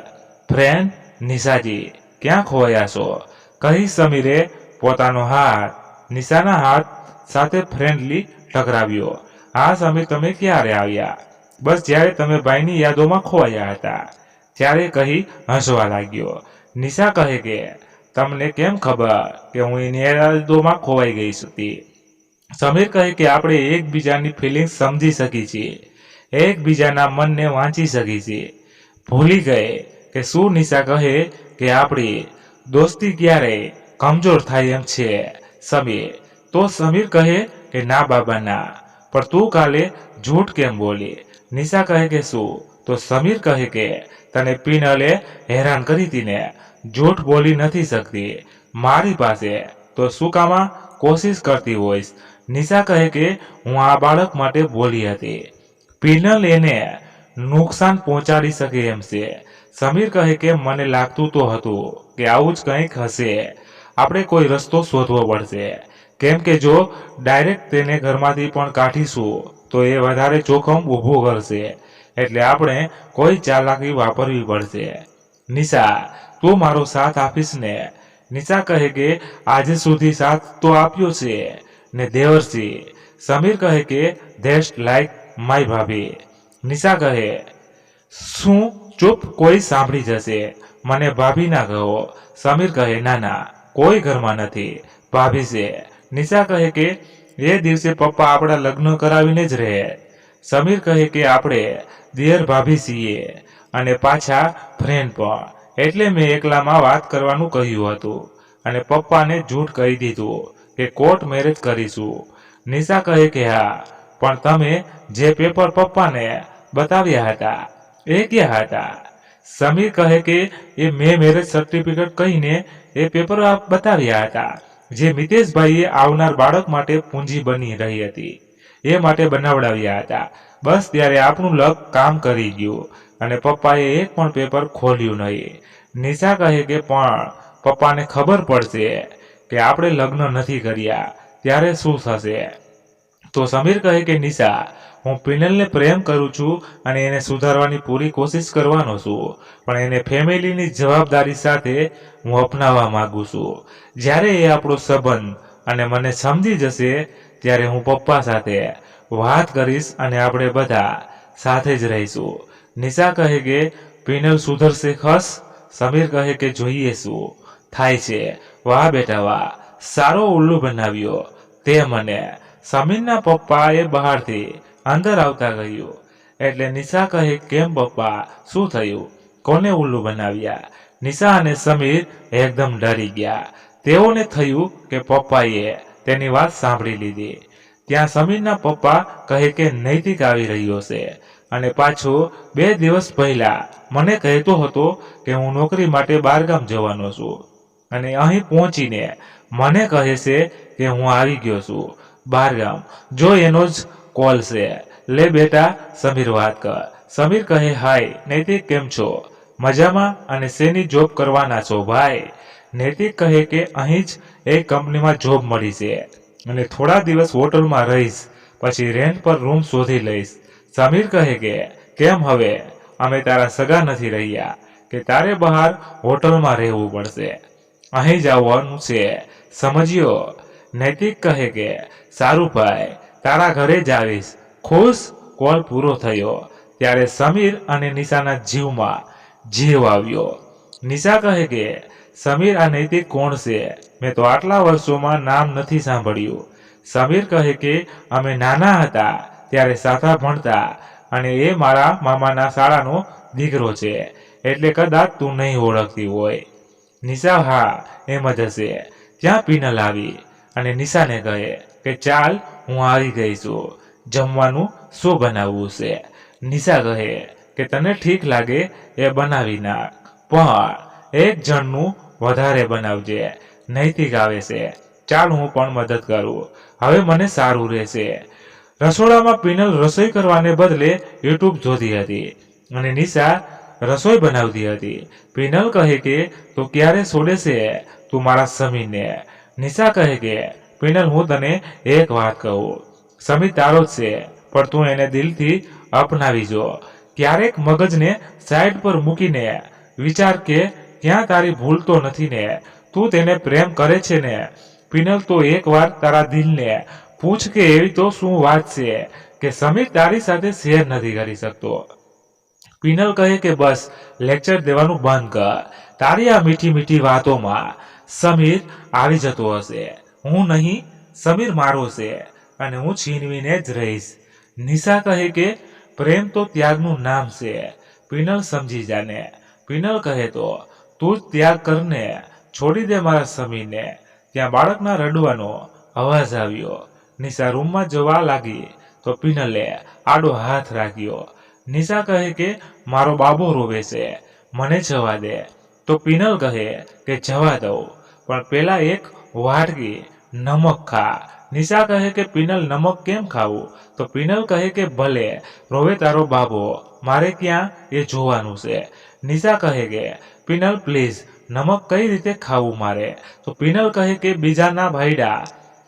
ફ્રેન્ડ નિશાજી, ક્યાં ખોવાયા છો? કહી સમીરે પોતાનો હાથ નિશાના હાથ સાથે ફ્રેન્ડલી ટકરાવ્યો. હા સમીર, તમે ક્યારે આવ્યા? બસ જ્યારે તમે ભાઈની યાદોમાં ખોવાયા હતા ત્યારે કહી હસવા લાગ્યો. નિશા કહે કે તમને કેમ ખબર કે હું એની યાદોમાં ખોવાઈ ગઈ હતી? સમીર કહે કે આપણે એકબીજાની ફિલિંગ્સ સમજી શકી છીએ, એકબીજાના મનને વાંચી શકી છીએ. ભૂલી ગઈ કે શું? નિશા કહે કે આપણી દોસ્તી ક્યારેય કમજોર થાય એમ છે સમીર. તો સમીર કહે કે ના બાબા ના, પણ તું કાલે જૂઠ કેમ બોલી? નિશા કહે કે શું? તો સમીર કહે કે તને પિનલે હેરાન કરી હતી ને, જૂઠ બોલી નથી શકતી. મારી પાસે તો શું કામ કોશિશ કરતી હોઈશ? નિશા કહે કે હું આ બાળક માટે બોલી હતી. પિનલ એને નુકસાન પહોંચાડી શકે એમ છે. સમીર કહે કે મને લાગતું તો હતું કે આવું જ કંઈક હશે. આપણે કોઈ રસ્તો શોધવો પડશે, કેમ કે જો ડાયરેક્ટ તેને ઘરમાંથી પણ કાઢીશું તો એ વધારે જોખમ ઊભું કરશે. એટલે આપણે કોઈ ચાલાકી વાપરવી પડશે. નિશા, તું મારો સાથ આપીશ ને? નિશા કહે કે આજે સુધી સાથ તો આપ્યો છે ને દેવરસિંહ. સમીર કહે કે ધેટ્સ લાઈક માય ભાભી. નિશા કહે શું? ચૂપ, કોઈ સાંભળી જશે. મને ભાભી ના કહો. સમીર કહે ના ના, કોઈ ઘરમાં નથી, ભાભી છે. નિશા કહે કે એ દિવસે પપ્પા આપણા લગ્ન કરાવીને જ રહે. સમીર કહે કે આપણે દિયર ભાભી છીએ અને પાછા ફ્રેન્ડ પણ, એટલે મેં એકલામાં વાત કરવાનું કહ્યું હતું અને પપ્પાને જૂઠ કહી દીધું કે કોર્ટ મેરેજ કરીશું. નિશા કહે કે હા, પણ તમે જે પેપર પપ્પાને બતાવ્યા હતા એ ક્યાં હતા? સમીર કહે કે એ મેં મેરેજ સર્ટિફિકેટ કહીને એ પેપર બતાવ્યા હતા જે મિતેશભાઈએ આવનાર બાળક માટે પૂંજી બની રહી હતી એ માટે બનાવડાવ્યા હતા. બસ ત્યારે આપણું લક કામ કરી ગયું અને પપ્પાએ એક પણ પેપર ખોલ્યું નહીં. નિશા કહે કે પણ પપ્પાને ખબર પડશે કે આપણે લગ્ન નથી કર્યા ત્યારે શું થશે? તો સમીર કહે કે નિશા, હું પિનલને પ્રેમ કરું છું અને એને સુધારવાની પૂરી કોશિશ કરવાનો છું, પણ એને ફેમિલીની જવાબદારી સાથે હું અપનાવવા માંગુ છું. જ્યારે એ આપણો સંબંધ અને મને સમજી જશે ત્યારે હું પપ્પા સાથે વાત કરીશ અને આપણે બધા સાથે જ રહીશું. નિશા કહે કે પિનલ સુધરશે ખસ? સમીર કહે કે જોઈએ શું થાય છે. વાહ બેટા વાહ, સારો ઉલ્લુ બનાવ્યો તે મને. સમીરના પપ્પાએ બહારથી અંદર આવતા કહ્યું. એટલે નિશા કહે કેમ પપ્પા, શું થયું? કોને ઉલ્લુ બનાવ્યા? નિશા અને સમીર એકદમ ડરી ગયા. તેઓને થયું કે પપ્પાએ તેની વાત સાંભળી લીધી. ત્યાં સમીરના પપ્પા કહે કે નૈતિક આવી રહ્યો છે અને પાછો 2 દિવસ પહેલા મને કહેતો હતો કે હું નોકરી માટે બહારગામ જવાનો છું અને અહીં પહોંચીને મને કહે છે કે હું આવી ગયો છું બહારગામ. જો એનો જ કોલ છે. લે બેટા સમીર વાત કર. સમીર કહે હાય નૈતિક, કેમ છો? મજામાં? અને શેની જોબ કરવાના છો ભાઈ? નૈતિક કહે કે અહીં જ એક કંપનીમાં જોબ મળી છે અને થોડા દિવસ હોટલમાં રહીશ, પછી રેન્ટ પર રૂમ શોધી લઈશ. સમીર કહે કે કેમ હવે અમે તારા સગા નથી રહ્યા કે તારે બહાર હોટલમાં રહેવું પડશે? અહીં જ આવવાનું છે, સમજ્યો? નૈતિક કહે કે સારું ભાઈ, તારા ઘરે જ આવીશ. ખુશ? કોલ પૂરો થયો ત્યારે સમીર અને નિશાના જીવમાં જીવ આવ્યો. નિશા કહે કે સમીર આ નૈતિક કોણ છે? મેં તો આટલા વર્ષોમાં નામ નથી સાંભળ્યું. સમીર કહે કે અમે નાના હતા ત્યારે સાથે ભણતા અને એ મારા મામાના શાળાનો દીકરો છે, એટલે કદાચ તું નહીં ઓળખતી હોય. નિશા હા એમ જ હશે. ત્યાં પિનલ આવી અને નિશાને કહે કે ચાલ હું આવી ગઈ છું, જમવાનું શું બનાવવું છે? નિશા કહે કે તને ઠીક લાગે એ બનાવી નાખ, પણ એક જણનું વધારે બનાવજે. નૈતિક આવે છે, ચાલ હું પણ મદદ કરું, હવે મને સારું રહેશે. રસોડામાં પિનલ રસોઈ કરવાને બદલે યુટ્યુબ જોતી હતી અને નિશા રસોઈ બનાવતી હતી. પિનલ કહે કે તું ક્યારે છોડે છે તું મારા સમીરને? નિશા કહે કે પિનલ હું તને એક વાત કહું, સમીર તારો જ છે, પણ તું એને દિલથી અપનાવી જો. ક્યારેક મગજને સાઈડ પર મૂકીને વિચાર કે ક્યાં તારી ભૂલ તો નથી ને? તું તેને પ્રેમ કરે છે ને? પિનલ તો એકવાર તારા દિલને પૂછ કે એવી તો શું વાત છે કે સમીર તારી સાથે શેર નથી કરી શકતો? પિનલ કહે કે બસ લેક્ચર દેવાનું બંધ કર. તારી આ મીઠી મીઠી વાતોમાં સમીર આવી જતો હશે. હું નહીં, સમીર મારો છે અને હું છીનવીને જ રહીશ. નિશા કહે કે પ્રેમ તો ત્યાગનું નામ છે, પિનલ સમજી જાને. પિનલ કહે તો તું જ ત્યાગ કરને, છોડી દે મારા સમીરને. ત્યાં બાળકના રડવાનો અવાજ આવ્યો. નિશા રૂમમાં જવા લાગી તો પિનલે આડો હાથ રાખ્યો. નિશા કહે કે મારો બાબો રોવે છે, મને જવા દે. તો પિનલ કહે કે જવા દઉં, પણ પેલા એક વાટકી નમક ખા. નિશા કહે કે પિનલ નમક કેમ ખાવું? તો પિનલ કહે કે ભલે રોવે તારો બાબો, મારે ક્યાં એ જોવાનું છે. નિશા કહે કે પિનલ પ્લીઝ નમક કઈ રીતે ખાવું મારે? તો પિનલ કહે કે બીજાના ભાઈડા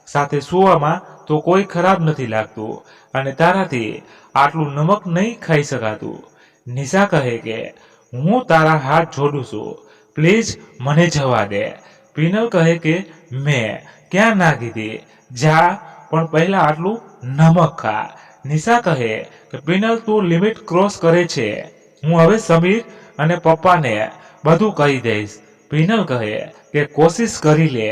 સાથે સુવામાં તો કોઈ ખરાબ નથી લાગતું અને તારાથી આટલું નમક નહીં ખાઈ શકાતું. નિશા કહે કે હું તારા હાથ જોડું છું, પ્લીઝ મને જવા દે. પિનલ કહે કે મેં ક્યાં ના કીધી, જા પણ પહેલા આટલું નમક ખા. નિશા કહે કે પિનલ તું લિમિટ ક્રોસ કરે છે, હું હવે સમીર અને પપ્પાને બધું કહી દઈશ. પિનલ કહે કે કોશિશ કરી લે,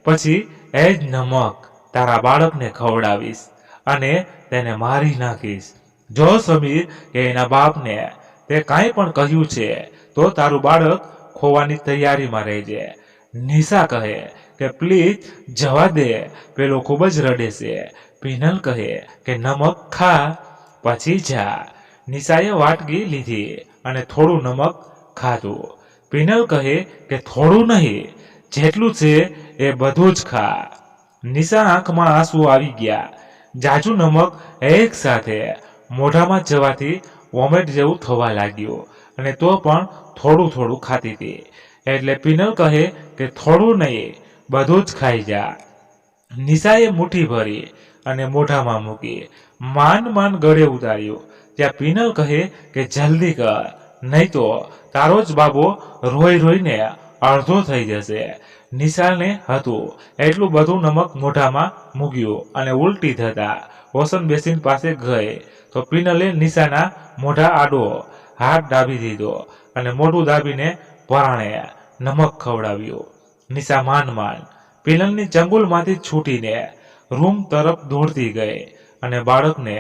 પછી એ જ નમક તારા બાળકને ખવડાવીશ અને તેને મારી નાખીશ. જો સમીર કે એના બાપને તે કાંઈ પણ કહ્યું છે તો તારું બાળક ખોવાની તૈયારીમાં રહેજે. નિશા કહે કે પ્લીઝ જવા દે, પેલો ખૂબ જ રડે છે. પિનલ કહે કે નમક ખા પછી જા. નિશાએ વાટકી લીધી અને થોડું નમક ખાધું. પિનલ કહે કે થોડું નહીં, જેટલું છે એ બધું જ ખા. નિશા આંખમાં આંસુ આવી ગયા. જાજુ નમક એક સાથે મોઢામાં જવાથી વોમેટ જેવું થવા લાગ્યું અને તો પણ થોડું થોડું ખાતી હતી. એટલે પિનલ કહે કે થોડું નહીં, બધું જ ખાઈ જા. નિશાએ મુઠ્ઠી ભરી અને મોઢામાં મૂકી, માંડ ગળે ઉતાર્યું. ત્યાં પિનલ કહે કે જલ્દી કર, નહીં તો તારો જ બાબો રોઈ રોઈને અડધો થઈ જશે. નિશાને હતું એટલું બધું નમક મોઢામાં મૂક્યું અને ઉલટી થતા વોશન બેસિન પાસે ગઈ તો પિનલે નિશાના મોઢા આડો હાથ દાબી દીધો અને મોઢું દાબીને પરાણે નમક ખવડાવ્યું. નિશા માંડ પિનલની ચંગુલમાંથી છૂટીને રૂમ તરફ દોડતી ગઈ અને બાળકને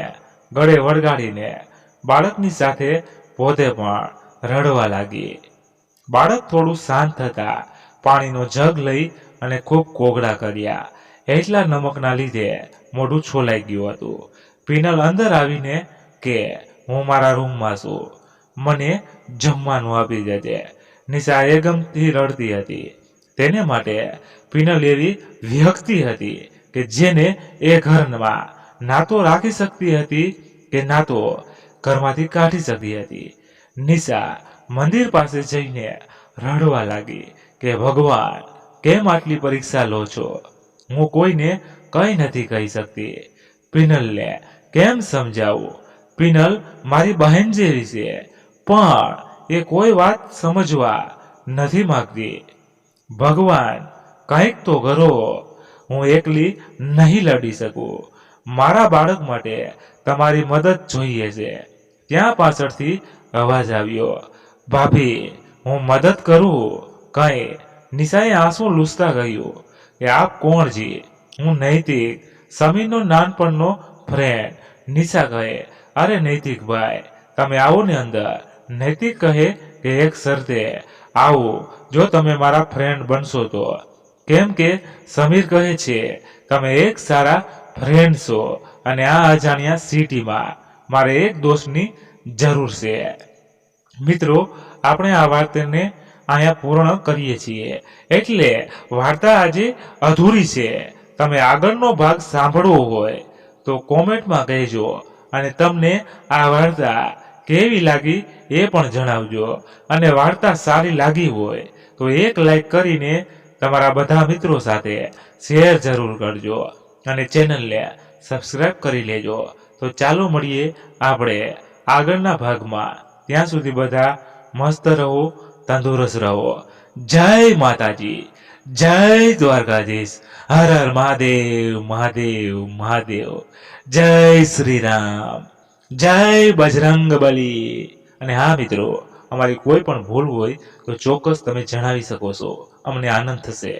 ગળે વળગાડીને બાળકની સાથે પોતે પણ રડવા લાગી. બાળક થોડું શાંત થતા પાણીનો જગ લઈ અને ખૂબ કોગળા કર્યા. એટલા નમકના લીધે મોઢું છોલાઈ ગયું હતું. પિનલ અંદર આવીને કે હું મારા રૂમમાં છું, મને જમવાનું આપી દેજે. નિશા એકદમથી રડતી હતી. તેને માટે પિનલ એવી વ્યક્તિ હતી કે જેને એ ઘરમાં ના તો રાખી શકતી હતી કે ના તો ઘરમાંથી કાઢી શકતી હતી. નિશા મંદિર પાસે જઈને રડવા લાગી કે ભગવાન, કેમ આટલી પરીક્ષા લો છો? હું કોઈને કંઈ નથી કહી શકતી. પિનલને કેમ સમજાવું? પિનલ મારી બહેન જેવી છે, પણ એ કોઈ વાત સમજવા નથી માંગતી. ભગવાન, કંઈક તો કરો, હું એકલી નહીં લડી શકું. મારા બાળક માટે તમારી મદદ જોઈએ છે. ત્યાં પાછળથી અવાજ આવ્યો, ભાભી હું મદદ કરું કંઈ? નિશાએ આંસુ લૂછતા કહ્યું કે આપ કોણ જી? હું નૈતિક, સમીરનો નાનપણનો ફ્રેન્ડ. નિશા કહે અરે નૈતિક ભાઈ, તમે આવો ને અંદર. નૈતિક કહે કે એક શરતે આવું, જો તમે મારા ફ્રેન્ડ બનશો તો. કેમ કે સમીર કહે છે તમે એક સારા ફ્રેન્ડ છો અને આ અજાણ્યા સિટીમાં મારે એક દોસ્તની જરૂર છે. મિત્રો, આપણે આ વાર્તાને અહીંયા પૂર્ણ કરીએ છીએ. એટલે વાર્તા આજે અધૂરી છે. તમે આગળનો ભાગ સાંભળવો હોય તો કોમેન્ટમાં કહેજો અને તમને આ વાર્તા કેવી લાગી એ પણ જણાવજો. અને વાર્તા સારી લાગી હોય તો એક લાઈક કરીને તમારા બધા મિત્રો સાથે શેર જરૂર કરજો અને ચેનલને સબસ્ક્રાઇબ કરી લેજો. તો ચાલો મળીએ આપણે આગળના ભાગમાં. ત્યાં સુધી બધા મસ્ત રહો, તંદુરસ્ત રહો. જય માતાજી, જય દ્વારકાધીશ. હર હર મહાદેવ મહાદેવ મહાદેવ. જય શ્રી રામ, જય બજરંગ બલી. અને હા મિત્રો, અમારી કોઈ પણ ભૂલ હોય તો ચોક્કસ તમે જણાવી શકો છો, અમને આનંદ થશે.